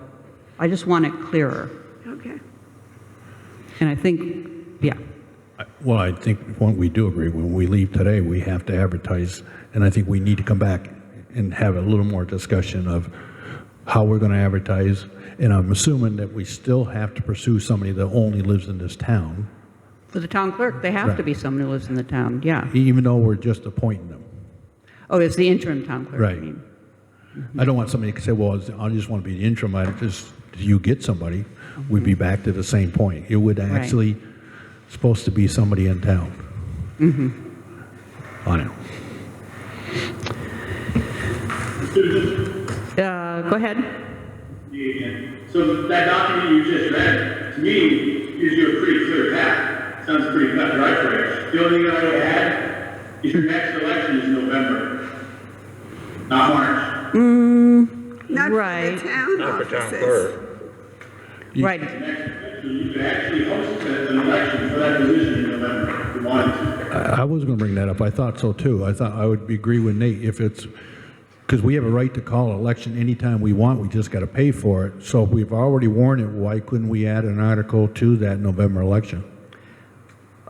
I just want it clearer. Okay. And I think, yeah. Well, I think what we do agree, when we leave today, we have to advertise, and I think we need to come back and have a little more discussion of how we're going to advertise. And I'm assuming that we still have to pursue somebody that only lives in this town, For the town clerk, they have to be someone who lives in the town, yeah. even though we're just appointing them. Oh, it's the interim town clerk, Right. I mean. I don't want somebody to say, well, I just want to be the interim. I just, if you get somebody, we'd be back to the same point. It would actually supposed to be somebody in town. On it. Go ahead. So that document you just read, to me, gives you a pretty clear path. Sounds pretty cut and dry for you. The only thing I would add is your next election is November, not March. Not Right. for the town Not for town offices. clerk. Right. You could actually host an election for that position in November if you wanted to. I was going to bring that up. I thought so too. I thought I would agree with Nate if it's, because we have a right to call an election anytime we want. We just got to pay for it. So if we've already warned it, why couldn't we add an article to that November election?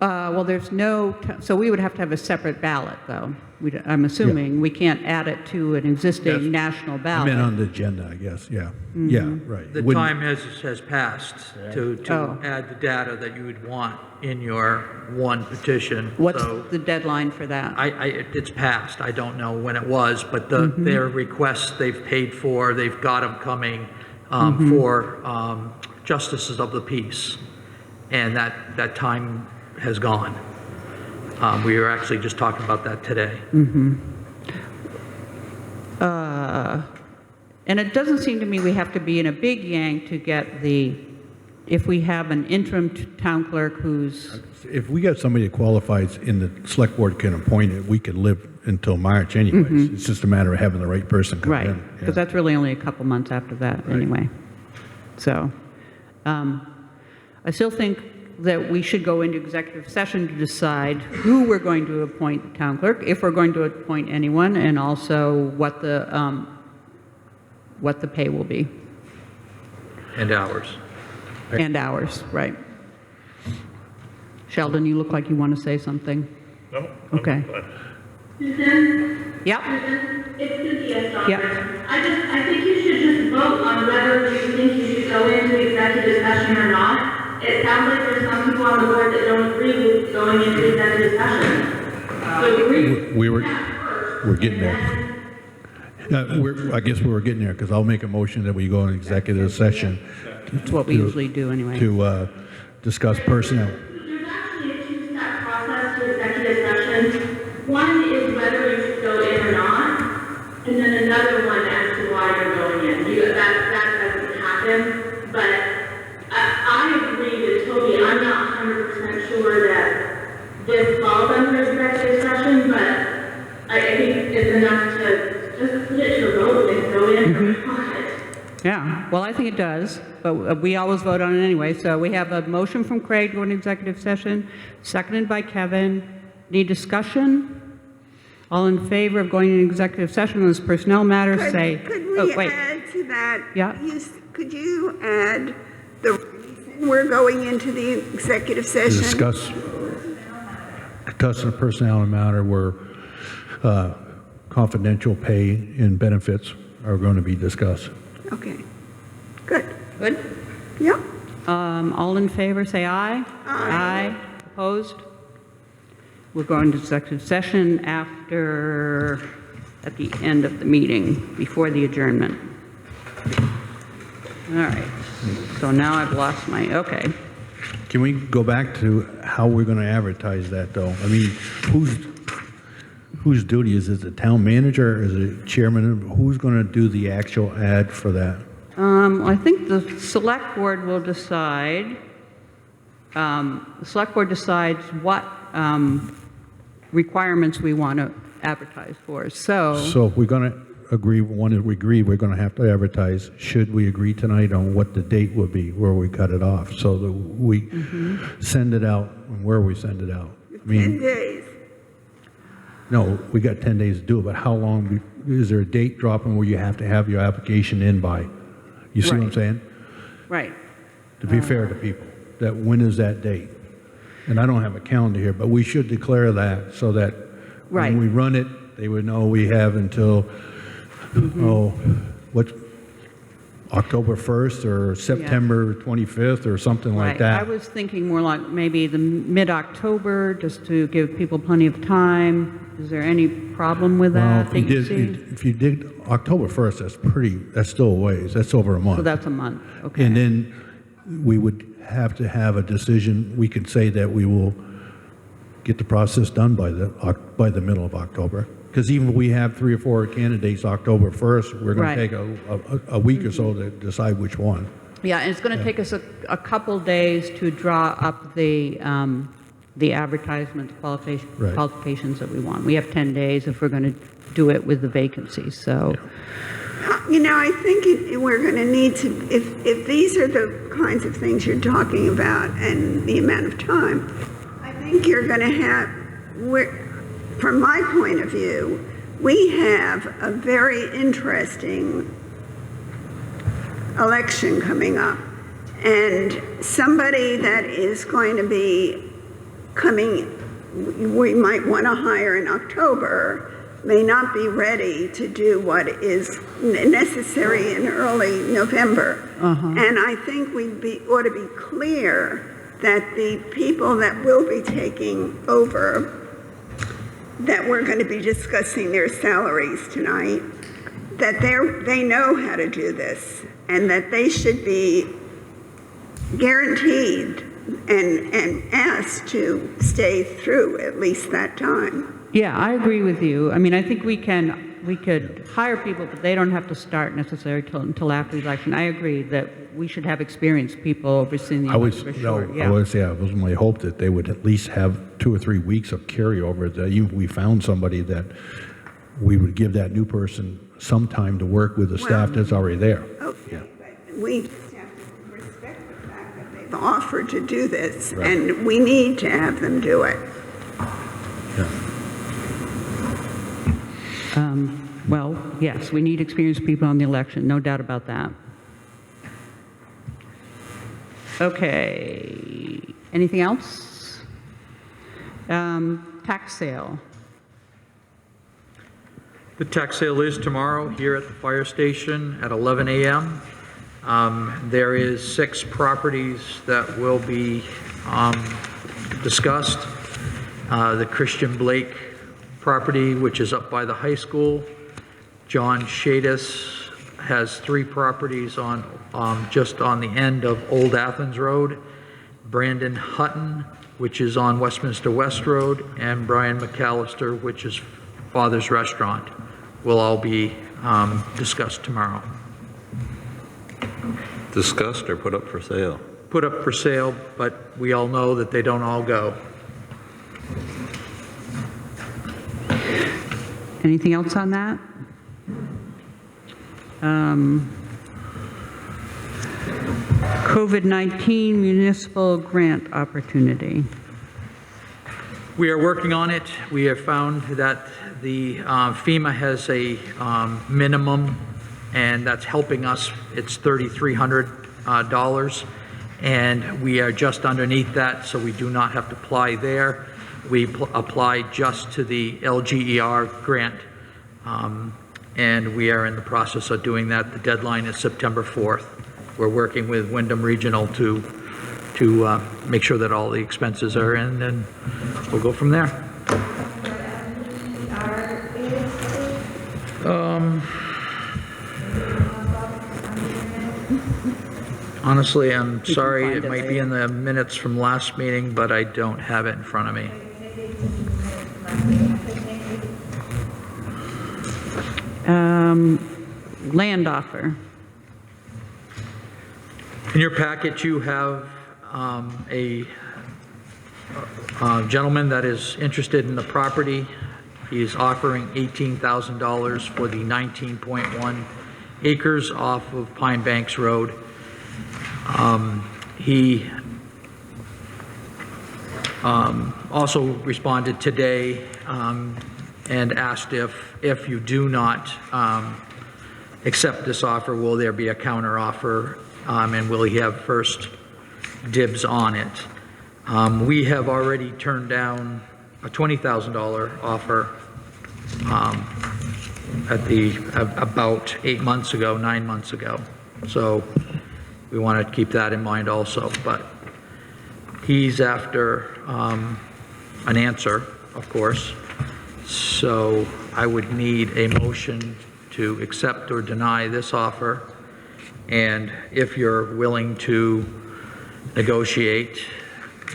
Well, there's no, so we would have to have a separate ballot, though. I'm assuming we can't add it to an existing national I ballot. meant on the agenda, I guess. Yeah. Yeah, right. The Wouldn't- time has passed to Oh. add the data that you would want in your one petition. What's So the deadline for that? it's passed. I don't know when it was, but their requests they've paid for, they've got them coming for justices of the peace. And that time has gone. We were actually just talking about that today. And it doesn't seem to me we have to be in a big yank to get if we have an interim town clerk who's, If we got somebody that qualifies and the select board can appoint it, we could live until March anyways. It's just a matter of having the right person come in. right, because that's really only a couple months after that anyway. So, I still think that we should go into executive session to decide who we're going to appoint town clerk, if we're going to appoint anyone, and also what the pay will be. And hours. And hours, right. Sheldon, you look like you want to say something. No? Okay. Susan? Yep. Susan, it's Cynthia Stockbridge. Yep. I think you should just vote on whether you think you should go into executive session or not. It sounds like there's some people on the board that don't agree with going into executive session. So We're getting there. I guess we were getting there because I'll make a motion that we go in executive session. That's what we usually do anyway. To discuss personnel. there's actually a two-step process to executive session. One is whether you should go in or not, and then another one as to why you're going in. That doesn't happen, but I agree with Toby. I'm not 100% sure that this falls under executive session, but I think it's enough to just put it to a vote and go in or not. Yeah, well, I think it does, but we always vote on it anyway. So we have a motion from Craig to go into executive session, seconded by Kevin. Any discussion? All in favor of going into executive session on this personnel matter, say... Could we add to that? Yeah. Could you add the reason we're going into the executive To session? discuss the personnel matter where confidential pay and benefits are going to be discussed. Okay, good. Good? Yep. All in favor, say aye. Aye. Opposed? We're going to executive session at the end of the meeting, before the adjournment. All right, so now I've lost okay. Can we go back to how we're going to advertise that, though? I mean, whose duty is it? The town manager? Is it chairman? Who's going to do the actual ad for that? I think the select board will decide. The select board decides what requirements we want to advertise for. So if we're going to agree, we're going to have to advertise. Should we agree tonight on what the date will be where we cut it off so that we send it out and where we send it out? I 10 days. No, we got 10 days to do it, but how long, is there a date dropping where you have to have your application in by? You see what I'm Right. saying? Right. To be fair to people, that when is that date? And I don't have a calendar here, but we should declare that so that Right. when we run it, they would know we have until, what, October 1st or September 25th or something like Right. I that. was thinking more like maybe the mid-October, just to give people plenty of time. Is there any problem with Well, that that you see? if you did October 1st, that's still a ways, that's over a month. So that's a month, okay. And then we would have to have a decision, we could say that we will get the process done by the middle of October. Because even if we have 3 or 4 candidates October 1st, we're going Right. to take a week or so to decide which one. Yeah, and it's going to take us a couple days to draw up the advertisement Right. qualifications that we want. We have 10 days if we're going to do it with the vacancies, so. You know, I think we're going to need to, if these are the kinds of things you're talking about and the amount of time, I think you're going to have, from my point of view, we have a very interesting election coming up. And somebody that is going to be coming, we might want to hire in October, may not be ready to do what is necessary in early November. And I think we ought to be clear that the people that will be taking over, that we're going to be discussing their salaries tonight, that they know how to do this and that they should be guaranteed and asked to stay through at least that time. Yeah, I agree with you. I mean, I think we could hire people, but they don't have to start necessarily until after the election. I agree that we should have experienced people overseeing the election for sure. I would say, it was my hope that they would at least have 2 or 3 weeks of carryover, that even if we found somebody, that we would give that new person some time to work with the staff that's already there. Okay, but we just have to respect the fact that they've offered to do this, Right. and we need to have them do it. Well, yes, we need experienced people on the election, no doubt about that. Okay, anything else? Tax sale. The tax sale is tomorrow here at the fire station at 11 a.m. There is 6 properties that will be discussed. The Christian Blake property, which is up by the high school. John Shadis has 3 properties on just on the end of Old Athens Road. Brandon Hutton, which is on Westminster West Road, and Brian McAllister, which is Father's Restaurant, will all be discussed tomorrow. Discussed or put up for sale? Put up for sale, but we all know that they don't all go. Anything else on that? COVID-19 municipal grant opportunity. We are working on it. We have found that the FEMA has a minimum, and that's helping us. It's $3,300, and we are just underneath that, so we do not have to apply there. We apply just to the LGER grant, and we are in the process of doing that. The deadline is September 4th. We're working with Wyndham Regional to make sure that all the expenses are in, and we'll go from there. Honestly, I'm sorry, it might be in the minutes from last meeting, but I don't have it in front of me. Land offer. In your packet, you have a gentleman that is interested in the property. He is offering $18,000 for the 19.1 acres off of Pine Banks Road. He also responded today and asked if you do not accept this offer, will there be a counter offer, and will he have first dibs on it? We have already turned down a $20,000 offer about 8 months ago, 9 months ago. So we want to keep that in mind also. But he's after an answer, of course. So I would need a motion to accept or deny this offer. And if you're willing to negotiate,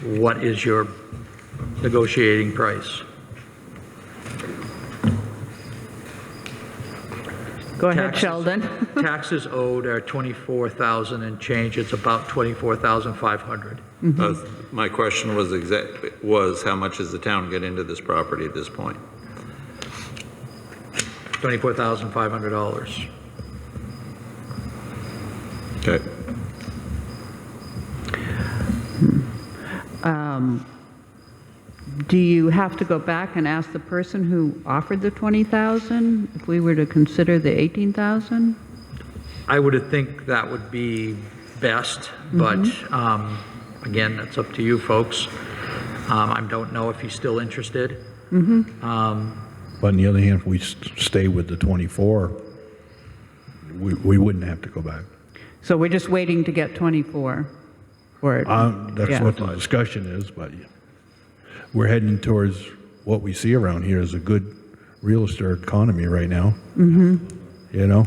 what is your negotiating price? Go ahead, Sheldon. Taxes owed are $24,000 and change. It's about $24,500. My question was how much does the town get into this property at this point? $24,500. Okay. Do you have to go back and ask the person who offered the 20,000 if we were to consider the 18,000? I would think that would be best, but again, that's up to you folks. I don't know if he's still interested. But on the other hand, if we stay with the 24, we wouldn't have to go back. So we're just waiting to get 24? Or, That's what the discussion is, but we're heading towards what we see around here is a good real estate economy right now. You know,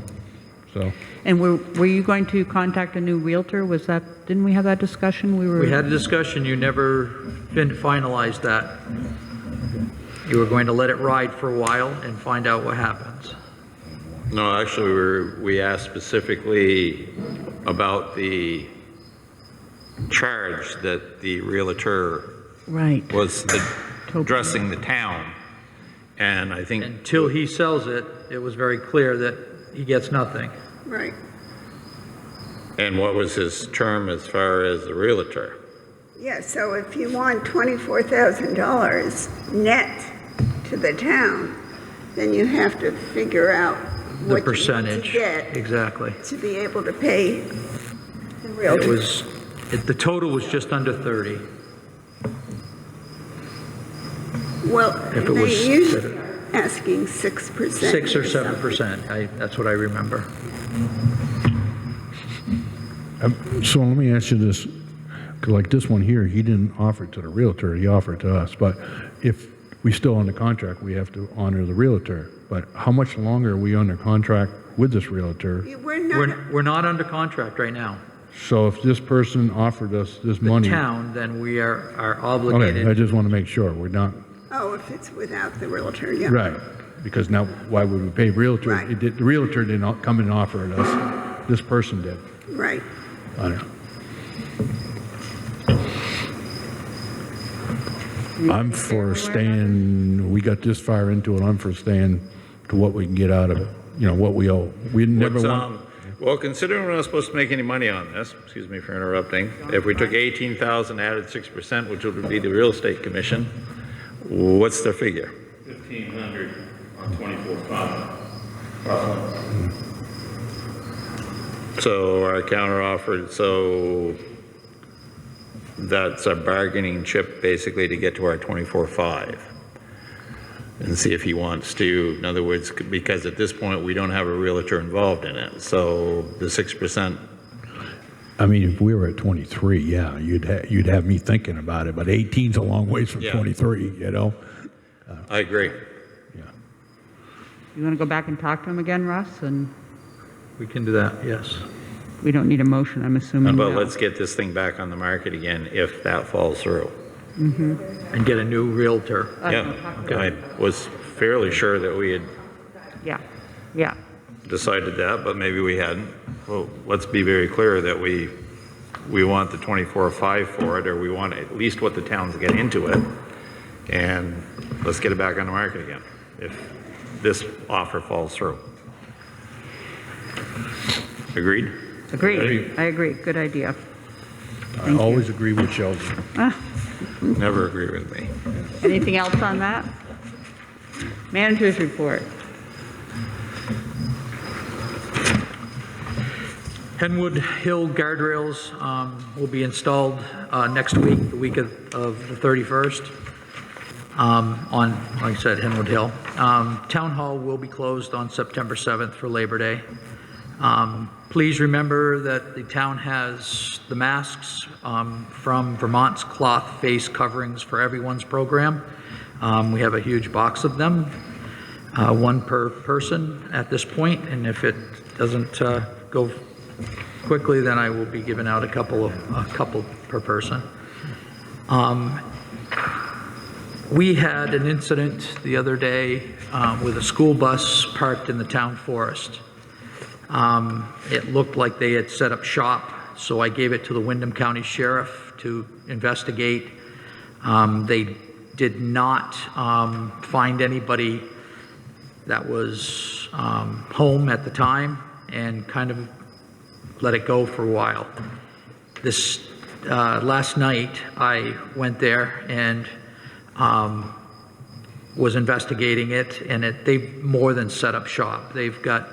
so. And were you going to contact a new realtor? Was that, didn't we have that discussion? We had a discussion. You never finalized that. You were going to let it ride for a while and find out what happens. No, actually, we asked specifically about the charge that the realtor was addressing the town. And I think until he sells it, it was very clear that he gets nothing. Right. And what was his term as far as the realtor? Yeah, so if you want $24,000 net to the town, then you have to figure out The what percentage. you need to get Exactly. to be able to pay the realtor. The total was just under 30. Well, If it they was usually are asking 6%. 6 or 7%. That's what I remember. So let me ask you this, 'cause like this one here, he didn't offer it to the realtor, he offered it to us. But if we still under contract, we have to honor the realtor. But how much longer are we under contract with this realtor? We're not under contract right now. So if this person offered us this The money. town, then we are Okay, obligated. I just want to make sure we're not, Oh, if it's without the realtor, yeah. right. Because now, why would we pay realtor? Right. The realtor didn't come and offer it us, this person did. Right. I don't know. I'm for staying, we got this far into it, I'm for staying to what we can get out of it, you know, what we owe. We never want. Well, considering we're not supposed to make any money on this, excuse me for interrupting, if we took 18,000, added 6%, which would be the real estate commission, what's the figure? 1,500 on 24,000. roughly. So our counter offered, so that's a bargaining chip basically to get to our 24.5 and see if he wants to, in other words, because at this point we don't have a realtor involved in it. So the 6%. I mean, if we were at 23, yeah, you'd have me thinking about it, but 18's a long ways from 23, you know? I agree. You want to go back and talk to him again, Russ? And We can do that, yes. we don't need a motion, I'm assuming. But no. let's get this thing back on the market again if that falls through. And get a new realtor. Yeah, I was fairly sure that we had Yeah. decided that, but maybe we hadn't. Well, let's be very clear that we want the 24.5 for it, or we want at least what the towns get into it, and let's get it back on the market again if this offer falls through. Agreed? Agreed. I agree. Good idea. I always agree with Sheldon. Never agree with me. Anything else on that? Managers report. Henwood Hill guardrails will be installed next week, the week of the 31st, on, like I said, Henwood Hill. Town Hall will be closed on September 7th for Labor Day. Please remember that the town has the masks from Vermont's cloth face coverings for everyone's program. We have a huge box of them, one per person at this point, and if it doesn't go quickly, then I will be giving out a couple per person. We had an incident the other day with a school bus parked in the town forest. It looked like they had set up shop, so I gave it to the Windham County Sheriff to investigate. They did not find anybody that was home at the time and kind of let it go for a while. This last night I went there and was investigating it, and they've more than set up shop. They've got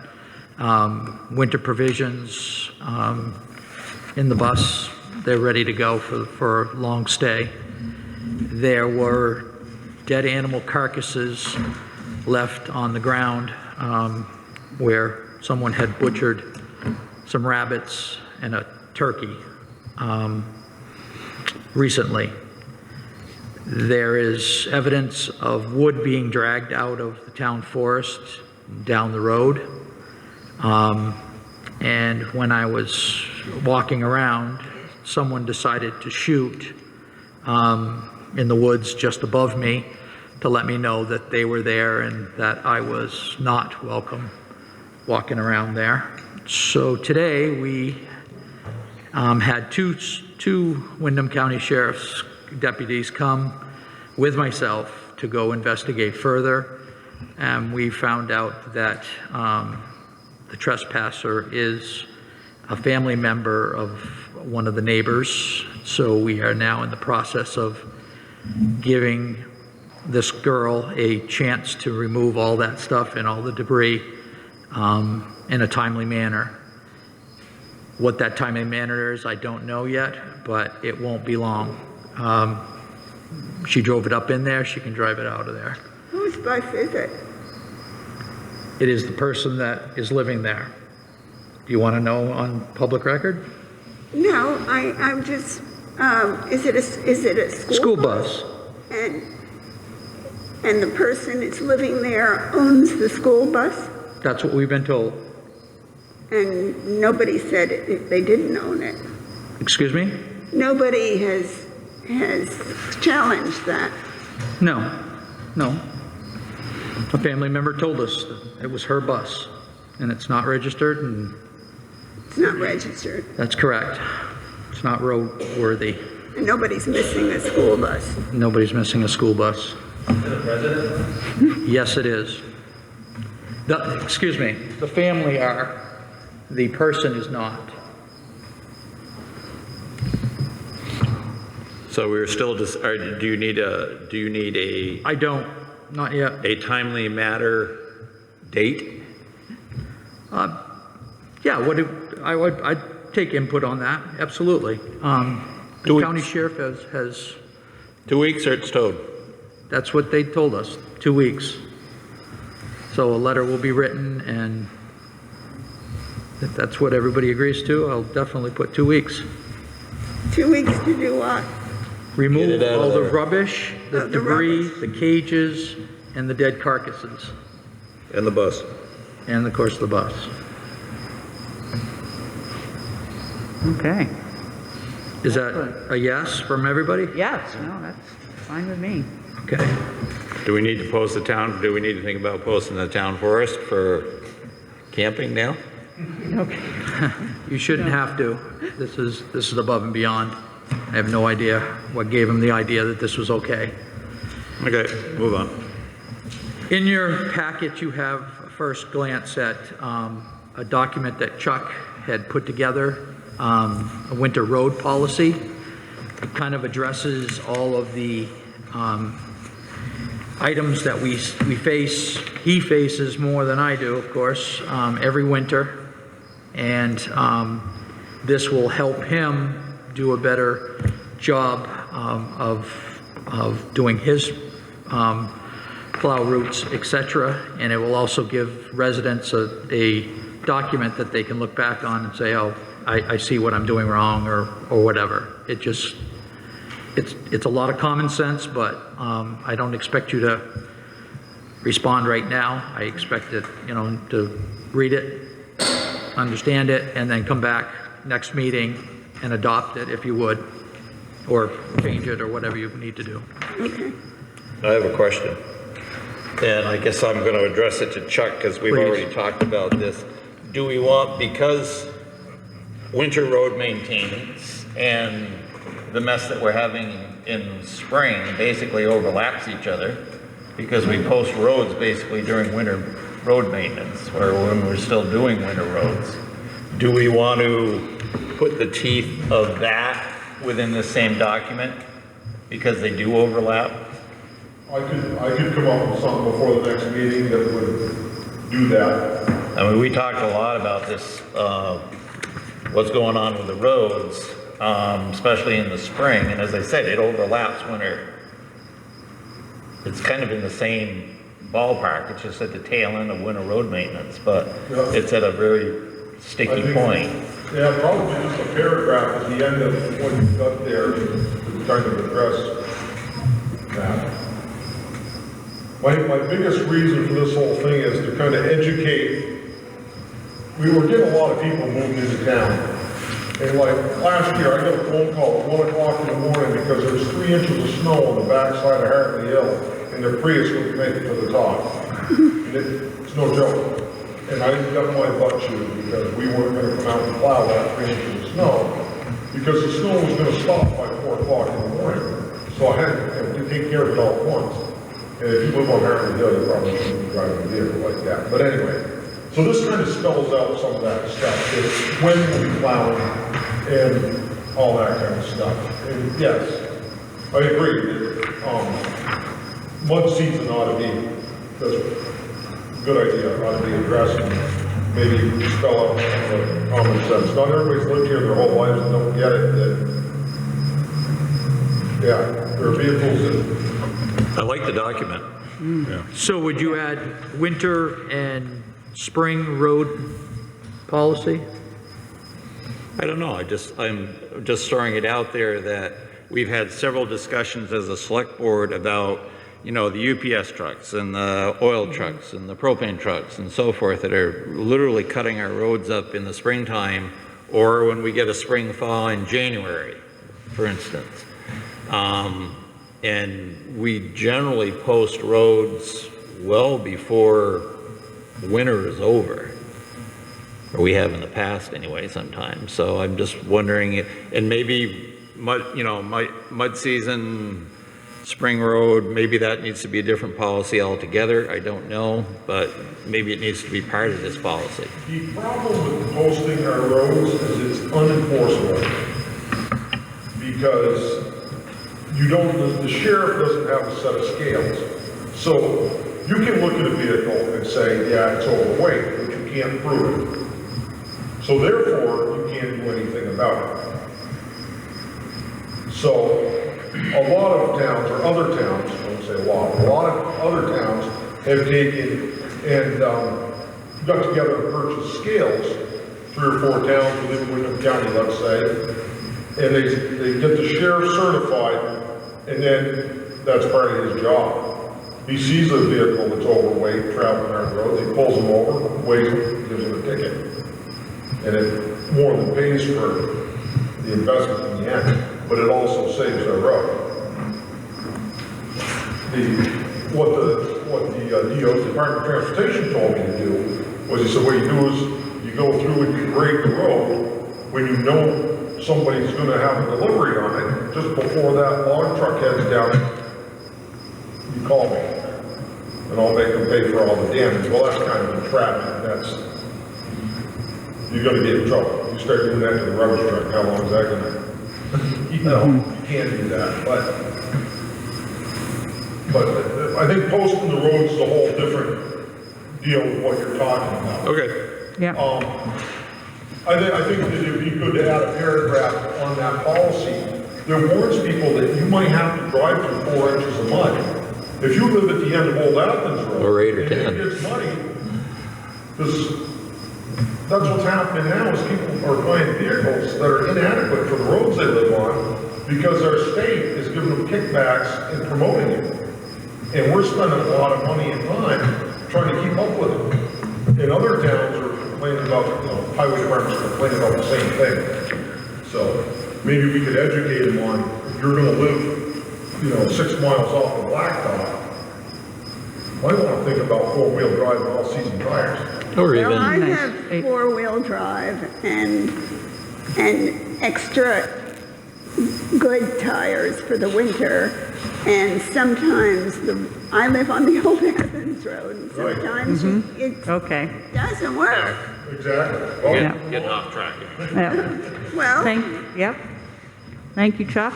winter provisions in the bus. They're ready to go for a long stay. There were dead animal carcasses left on the ground where someone had butchered some rabbits and a turkey recently. There is evidence of wood being dragged out of the town forest down the road. And when I was walking around, someone decided to shoot in the woods just above me to let me know that they were there and that I was not welcome walking around there. So today we had two Windham County Sheriff's deputies come with myself to go investigate further, and we found out that the trespasser is a family member of one of the neighbors. So we are now in the process of giving this girl a chance to remove all that stuff and all the debris in a timely manner. What that timely manner is, I don't know yet, but it won't be long. She drove it up in there, she can drive it out of there. Whose bus is it? It is the person that is living there. Do you want to know on public record? No, I'm just, is it a school bus? And the person that's living there owns the school bus? That's what we've been told. And nobody said they didn't own it? Excuse me? Nobody has challenged that? No. A family member told us that it was her bus, and it's not registered, and... It's not registered? That's correct. It's not roadworthy. And nobody's missing a school bus? Nobody's missing a school bus. The president? Yes, it is. Excuse me, the family are. The person is not. So we're still just, do you need a? I don't, not yet. A timely matter date? Yeah, I'd take input on that, absolutely. The county sheriff has 2 weeks or it's towed? That's what they told us, 2 weeks. So a letter will be written, and if that's what everybody agrees to, I'll definitely put 2 weeks. 2 weeks to do what? Remove all the rubbish, the debris, the cages, and the dead carcasses. And the bus. And of course the bus. Okay. Is that a yes from everybody? Yes, no, that's fine with me. Okay. Do we need to post the town, do we need to think about posting the town forest for camping now? Okay. You shouldn't have to. This is above and beyond. I have no idea what gave him the idea that this was okay. Okay, move on. In your packet, you have a first glance at a document that Chuck had put together, a winter road policy. It kind of addresses all of the items that we face, he faces more than I do, of course, every winter. And this will help him do a better job of doing his plow routes, etc. And it will also give residents a document that they can look back on and say, oh, I see what I'm doing wrong, or whatever. It's a lot of common sense, but I don't expect you to respond right now. I expect it, to read it, understand it, and then come back next meeting and adopt it if you would, or change it, or whatever you need to do. Okay. I have a question, and I guess I'm going to address it to Chuck because we've Please. already talked about this. Do we want, because winter road maintenance and the mess that we're having in spring basically overlaps each other, because we post roads basically during winter road maintenance, or when we're still doing winter roads, do we want to put the teeth of that within the same document because they do overlap? I could come up with something before the next meeting that would do that. I mean, we talked a lot about this, what's going on with the roads, especially in the spring, and as I said, it overlaps winter. It's kind of in the same ballpark, it's just at the tail end of winter road maintenance, but it's at a very sticky point. Yeah, probably just a paragraph at the end of when you got there to kind of address that. My biggest reason for this whole thing is to kind of educate. We were getting a lot of people moving into town. And like last year, I got a phone call at 1 o'clock in the morning because there was 3 inches of snow on the backside of Hartley Hill, and their Prius wouldn't make it to the top. And it's no joke. And I got my butt chewed because we weren't going to come out and plow that 3 inches of snow because the snow was going to stop by 4 o'clock in the morning. So I had to take care of it all at once. And if you live on Hartley Hill, you probably shouldn't be driving a vehicle like that. But anyway, so this kind of spells out some of that stuff. It's when we'll be plowing and all that kind of stuff. And yes, I agree. Mud season ought to be, that's a good idea, ought to be addressed and maybe spell out the common sense. Not everybody's lived here their whole lives and don't get it. Yeah, there are vehicles that... I like the document. Yeah. So would you add winter and spring road policy? I don't know, I'm just throwing it out there that we've had several discussions as a select board about, the UPS trucks and the oil trucks and the propane trucks and so forth that are literally cutting our roads up in the springtime, or when we get a spring thaw in January, for instance. And we generally post roads well before winter is over. Or we have in the past anyway sometimes. So I'm just wondering, and maybe mud season, spring road, maybe that needs to be a different policy altogether. I don't know, but maybe it needs to be part of this policy. The problem with posting our roads is it's unenforceable because the sheriff doesn't have a set of scales. So you can look at a vehicle and say, yeah, it's overweight, but you can't prove it. So therefore, you can't do anything about it. So a lot of towns, or other towns, I won't say a lot of other towns have taken and got together and purchased scales, 3 or 4 towns within Wyndham County, let's say, and they get the sheriff certified, and then that's part of his job. He sees a vehicle that's overweight traveling our roads, he pulls them over, weighs them, gives them a ticket. And it more than pays for the investment in the end, but it also saves our road. What the DOT, Department of Transportation, told me to do was, he said, what you do is you go through and you grade the road when you know somebody's going to have a delivery on it. Just before that log truck heads down, you call me, and I'll make them pay for all the damage. Well, that's kind of entrapment. You're going to get in trouble. You start doing that to the rubbish truck, how long is that going to? You can't do that. But I think posting the roads is a whole different deal with what you're talking about. Okay. Yeah. I think that it'd be good to add a paragraph on that policy that warns people that you might have to drive through 4 inches of mud. If you live at the end of Old Athens Road, Or 8 or and 10. it gets muddy, because that's what's happening now is people are buying vehicles that are inadequate for the roads they live on because our state is giving them kickbacks and promoting it. And we're spending a lot of money and time trying to keep up with it. And other towns are complaining about, highway departments complaining about the same thing. So maybe we could educate them on, if you're gonna live, 6 miles off the blacktop, might want to think about 4-wheel drive and all-season tires. Or Well, I even, have 4-wheel drive and extra good tires for the winter. And sometimes I live on the Old Athens Road, and sometimes it Okay. doesn't work. Exactly. Well, Yeah. Getting off track. Yeah. Well, Yep. Thank you, Chuck.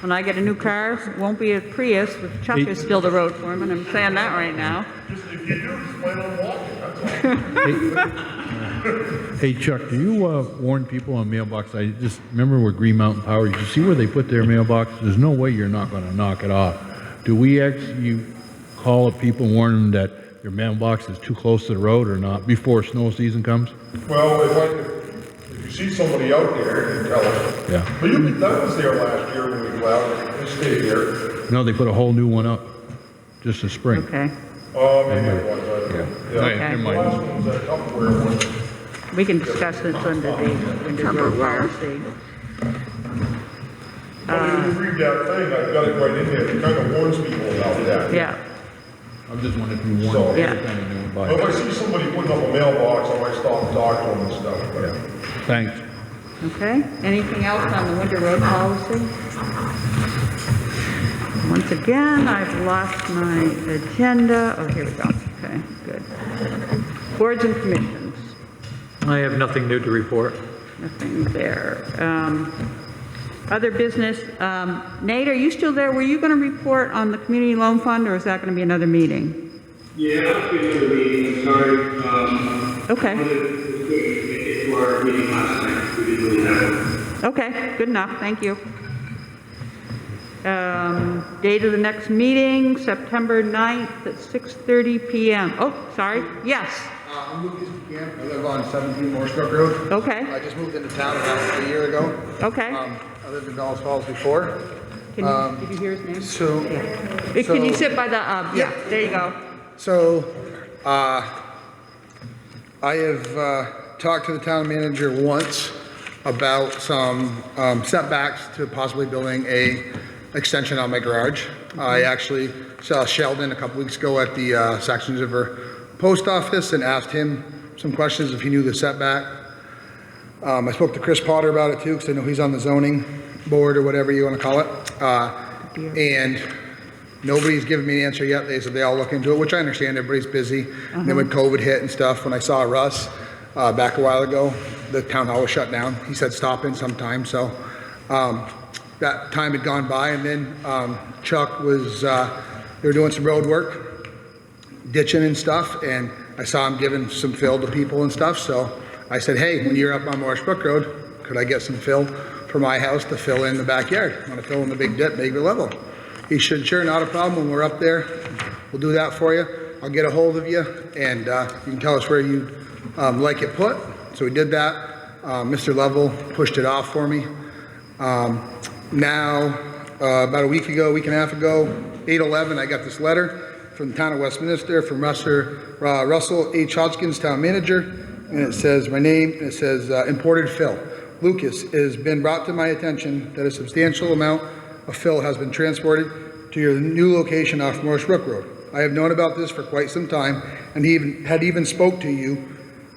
When I get a new car, it won't be a Prius, with Chuck is still the road foreman, I'm saying that right now. just if you do, just plan on walking, that's all. Hey Chuck, do you warn people on mailbox? I just remember with Green Mountain Power, you see where they put their mailbox? There's no way you're not going to knock it off. Do we actually call up people and warn them that your mailbox is too close to the road or not before snow season comes? Well, if you see somebody out there, you can tell them. Yeah. But that was there last year when we go out, they stayed there. No, they put a whole new one up just this spring. Okay. Oh, maybe it was, I don't know. Yeah. Okay. Never The mind. last one was that Tupperware one. We can discuss this under the road policy. When you read that thing, I've got it right in there, it kind of warns people about that. Yeah. I'm just wondering if you warn So- them Yeah. every time they go But if I by. see somebody putting up a mailbox, I might stop and talk to them and stuff, but. Thanks. Okay. Anything else on the winter road policy? Once again, I've lost my agenda. Oh, here we go. Okay, good. Boards and commissions. I have nothing new to report. Nothing there. Other business. Nate, are you still there? Were you going to report on the community loan fund, or is that going to be another meeting? Yeah, I'll be another meeting, I'm sorry. Okay. It's our meeting last night, we didn't really have it. Okay, good enough. Thank you. Date of the next meeting, September 9th at 6:30 p.m. Oh, sorry. Yes. I'm Lucas Camp. I live on 17 Morsebrook Road. Okay. I just moved into town about a year ago. Okay. I lived in Dallas Falls before. Did you hear his name? So, Can you sit by the, yeah, there you go. So, I have talked to the town manager once about some setbacks to possibly building a extension on my garage. I actually saw Sheldon a couple weeks ago at the Saxon River Post Office and asked him some questions if he knew the setback. I spoke to Chris Potter about it too, because I know he's on the zoning board or whatever you want to call it. And nobody's given me an answer yet. They said they all look into it, which I understand. Everybody's busy. And then when COVID hit and stuff, when I saw Russ back a while ago, the town hall was shut down. He said stop in sometime. So that time had gone by, and then Chuck was, they were doing some road work, ditching and stuff, and I saw him giving some fill to people and stuff. So I said, hey, when you're up on Morsebrook Road, could I get some fill for my house to fill in the backyard? I want to fill in the big dip, make it level. He said, sure, not a problem. When we're up there, we'll do that for you. I'll get a hold of you, and you can tell us where you like it put. So we did that. Mr. Level pushed it off for me. Now, about a week and a half ago, 8/11, I got this letter from the town of Westminster from Russell H. Hodgkins, town manager, and it says my name, and it says imported fill. Lucas, it has been brought to my attention that a substantial amount of fill has been transported to your new location off Morsebrook Road. I have known about this for quite some time, and he had even spoke to you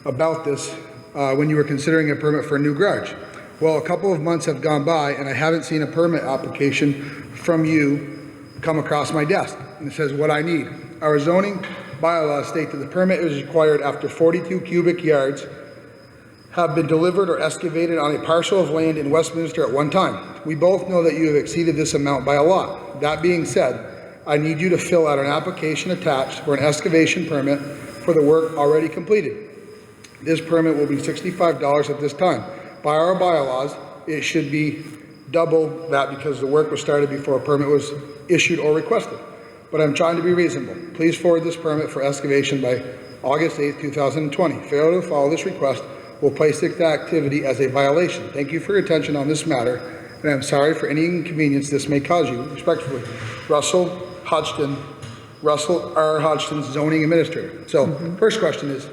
about this when you were considering a permit for a new garage. Well, a couple of months have gone by, and I haven't seen a permit application from you come across my desk. And it says what I need. Our zoning bylaws state that the permit is required after 42 cubic yards have been delivered or excavated on a parcel of land in Westminster at one time. We both know that you have exceeded this amount by a lot. That being said, I need you to fill out an application attached for an excavation permit for the work already completed. This permit will be $65 at this time. By our bylaws, it should be double that because the work was started before a permit was issued or requested. But I'm trying to be reasonable. Please forward this permit for excavation by August 8th, 2020. Failure to follow this request will place this activity as a violation. Thank you for your attention on this matter, and I'm sorry for any inconvenience this may cause you. Respectfully, Russell R. Hodgson, zoning administrator. So, first question is,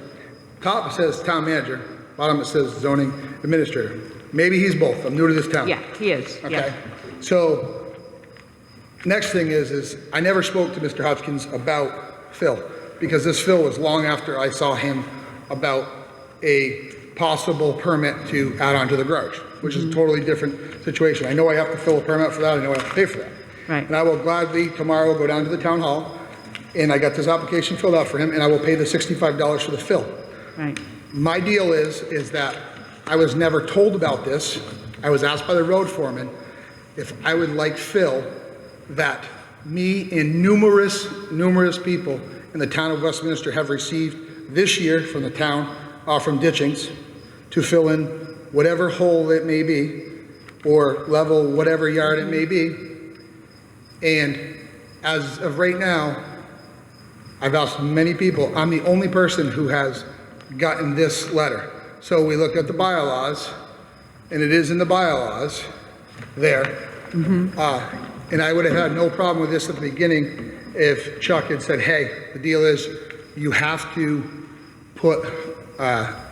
top it says town manager, bottom it says zoning administrator. Maybe he's both. I'm new to this town. Yeah, he is. Okay. Yeah. So, next thing is I never spoke to Mr. Hopkins about Phil, because this Phil was long after I saw him about a possible permit to add on to the garage, which is a totally different situation. I know I have to fill a permit for that. I know I have to pay for that. Right. And I will gladly tomorrow go down to the town hall, and I got this application filled out for him, and I will pay the $65 for the fill. Right. My deal is that I was never told about this. I was asked by the road foreman if I would like Phil, that me and numerous people in the town of Westminster have received this year from the town, from ditchings, to fill in whatever hole it may be, or level whatever yard it may be. And as of right now, I've asked many people, I'm the only person who has gotten this letter. So we looked at the bylaws, and it is in the bylaws there. And I would have had no problem with this at the beginning if Chuck had said, hey, the deal is you have to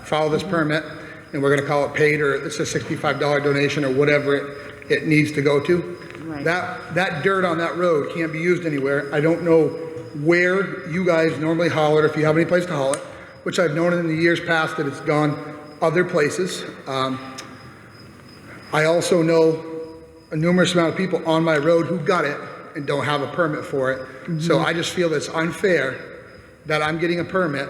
follow this permit, and we're going to call it paid, or it's a $65 donation, or whatever it needs to go to. Right. That dirt on that road can't be used anywhere. I don't know where you guys normally haul it, or if you have any place to haul it, which I've known in the years past that it's gone other places. I also know a numerous amount of people on my road who got it and don't have a permit for it. So I just feel it's unfair that I'm getting a permit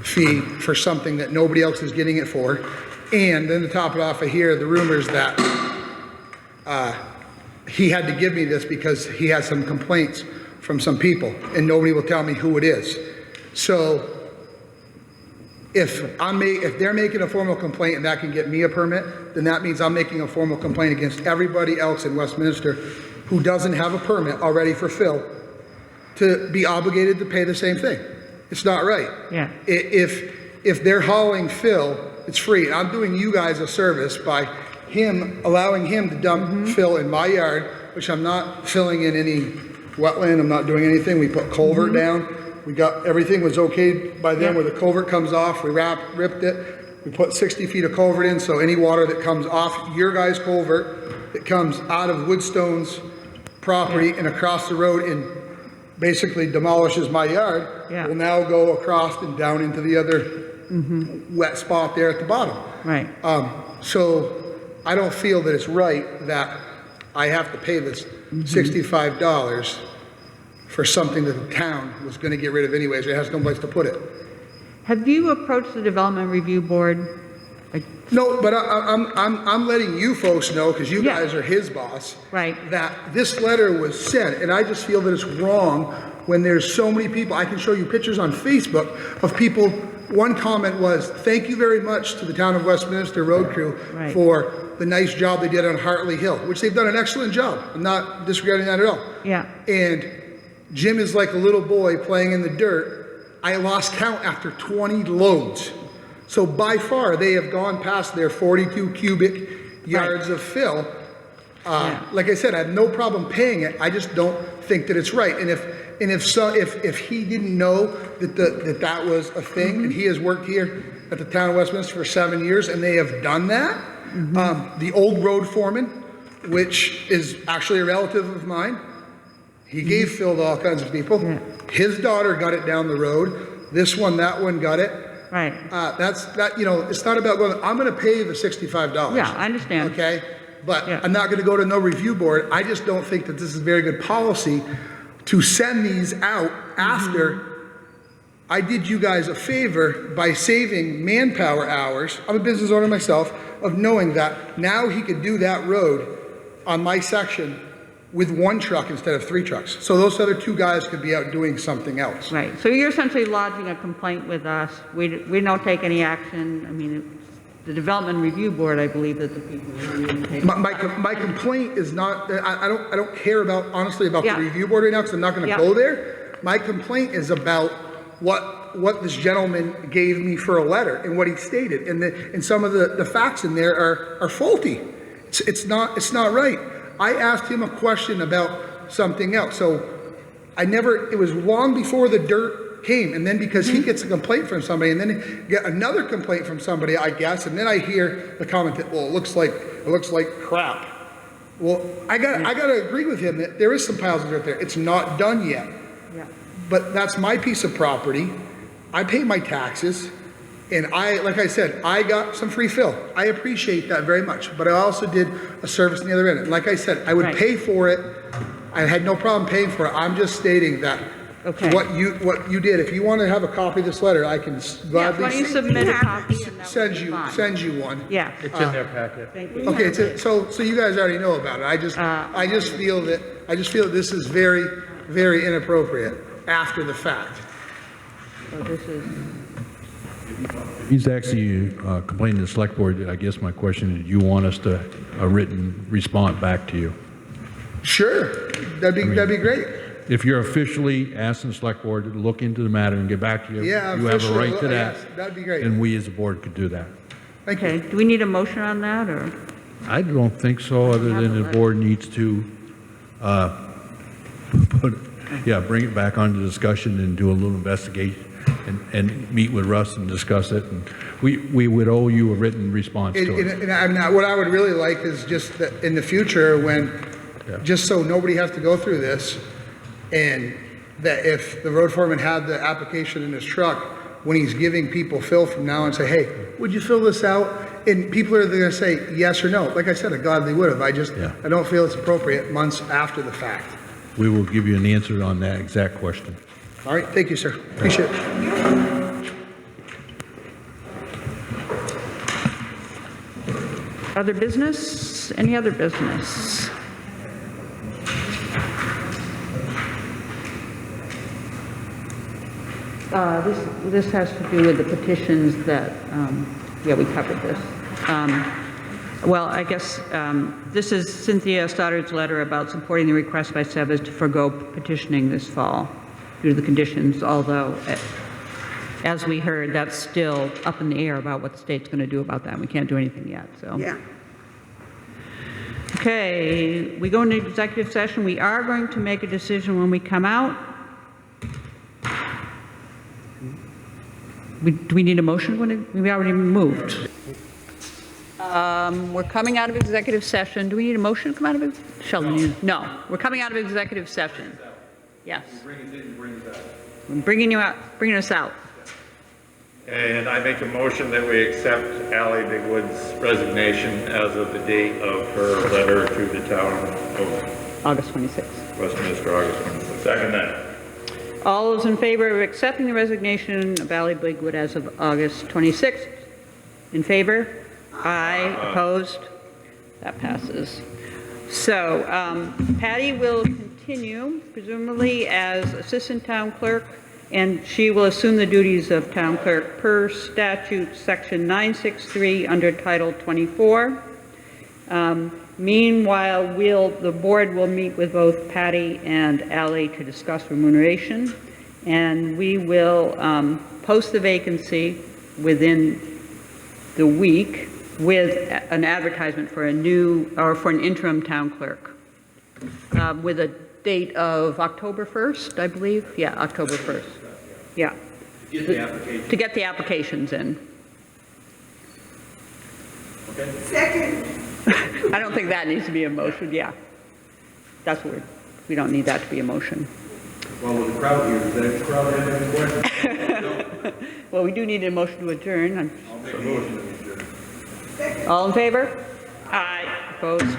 fee for something that nobody else is getting it for. And then to top it off, I hear the rumors that he had to give me this because he had some complaints from some people, and nobody will tell me who it is. So if they're making a formal complaint and that can get me a permit, then that means I'm making a formal complaint against everybody else in Westminster who doesn't have a permit already for Phil to be obligated to pay the same thing. It's not right. Yeah. If they're hauling Phil, it's free. And I'm doing you guys a service by allowing him to dump Phil in my yard, which I'm not filling in any wetland. I'm not doing anything. We put culvert down. We got, everything was okay by then where the culvert comes off. We ripped it. We put 60 feet of culvert in, so any water that comes off your guys' culvert that comes out of Woodstone's property and across the road and basically demolishes my yard will now go across and down into the other wet spot there at the bottom. Right. So I don't feel that it's right that I have to pay this $65 for something that the town was going to get rid of anyways. It has no place to put it. Have you approached the Development Review Board? No, but I'm letting you folks know, because you guys are his boss, right, that this letter was sent, and I just feel that it's wrong when there's so many people. I can show you pictures on Facebook of people. One comment was, thank you very much to the town of Westminster road crew for the nice job they did on Hartley Hill, which they've done an excellent job. I'm not disregarding that at all. Yeah. And Jim is like a little boy playing in the dirt. I lost count after 20 loads. So by far, they have gone past their 42 cubic yards of fill. Like I said, I have no problem paying it. I just don't think that it's right. And if he didn't know that that was a thing, and he has worked here at the town of Westminster for 7 years, and they have done that, the old road foreman, which is actually a relative of mine, he gave Phil to all kinds of people. His daughter got it down the road. This one, that one got it. Right. It's not about going, I'm going to pay the $65. Yeah, I understand. Okay? But I'm not going to go to no review board. I just don't think that this is very good policy to send these out after I did you guys a favor by saving manpower hours. I'm a business owner myself, of knowing that now he could do that road on my section with one truck instead of 3 trucks. So those other 2 guys could be out doing something else. Right, so you're essentially lodging a complaint with us. We don't take any action. I mean, it's the Development Review Board, I believe, that the people who really take. My complaint is not, I don't care about, honestly, about the Yeah. review board right now, because I'm not gonna Yeah. go there. My complaint is about what this gentleman gave me for a letter and what he stated, and some of the facts in there are faulty. It's not right. I asked him a question about something else, so it was long before the dirt came, and then because he gets a complaint from somebody, and then get another complaint from somebody, I guess, and then I hear the comment that, well, it looks like crap. Well, I gotta agree with him that there is some piles of dirt there. It's not done yet. Yeah. But that's my piece of property. I pay my taxes, and like I said, I got some free fill. I appreciate that very much, but I also did a service on the other end. And like I said, I would Right. pay for it. I had no problem paying for it. I'm just stating that Okay. what you did. If you want to have a copy of this letter, I can Yeah, gladly why don't you submit a copy and that send would be you fine. one. Yeah. It's in their packet. Thank you. Okay, so you guys already know about it. I just feel that this is very, very inappropriate after the fact. So this is, He's actually complaining to the select board. I guess my question is, you want us to, a written response back to you? Sure, that'd be great. If you're officially asking the select board to look into the matter and get back to you, Yeah, you have a officially, right to that. yes, that'd be great. And we as a board could do that. Thank you. okay, do we need a motion on that, or? I don't think so, other than the board needs to bring it back onto discussion and do a little investigation and meet with Russ and discuss it. And we would owe you a written response to it. And what I would really like is just that in the future, just so nobody has to go through this, and that if the road foreman had the application in his truck, when he's giving people fill from now on, say, hey, would you fill this out? And people are going to say yes or no. Like I said, I gladly would have. I don't feel it's appropriate months after the fact. We will give you an answer on that exact question. All right, thank you, sir. Appreciate it. Other business? Any other business? This has to do with the petitions that, we covered this. Well, I guess this is Cynthia Stoddard's letter about supporting the request by Severs to forego petitioning this fall due to the conditions, although, as we heard, that's still up in the air about what the state's going to do about that. We can't do anything yet, so. Yeah. Okay, we go into executive session. We are going to make a decision when we come out. Do we need a motion when we already moved? We're coming out of executive session. Do we need a motion to come out of it? Sheldon, no. We're coming out of executive session. Yes. We're bringing us out. And I make a motion that we accept Ally Bigwood's resignation as of the date of her letter to the town of August 26th. Westminster, August 26th. Second that. All those in favor of accepting the resignation of Ally Bigwood as of August 26th? In favor? Aye. Opposed? That passes. So Patty will continue, presumably as assistant town clerk, and she will assume the duties of town clerk per statute section 963 under title 24. Meanwhile, the board will meet with both Patty and Ally to discuss remuneration, and we will post the vacancy within the week with an advertisement for for an interim town clerk with a date of October 1st, I believe. Yeah, October 1st. Yeah. To get the applications in. Okay. Second. I don't think that needs to be a motion, yeah. That's weird. We don't need that to be a motion. Well, with the crowd here, does the crowd have any questions? Well, we do need a motion to adjourn. I'll make a motion to adjourn. All in favor? Aye. Opposed?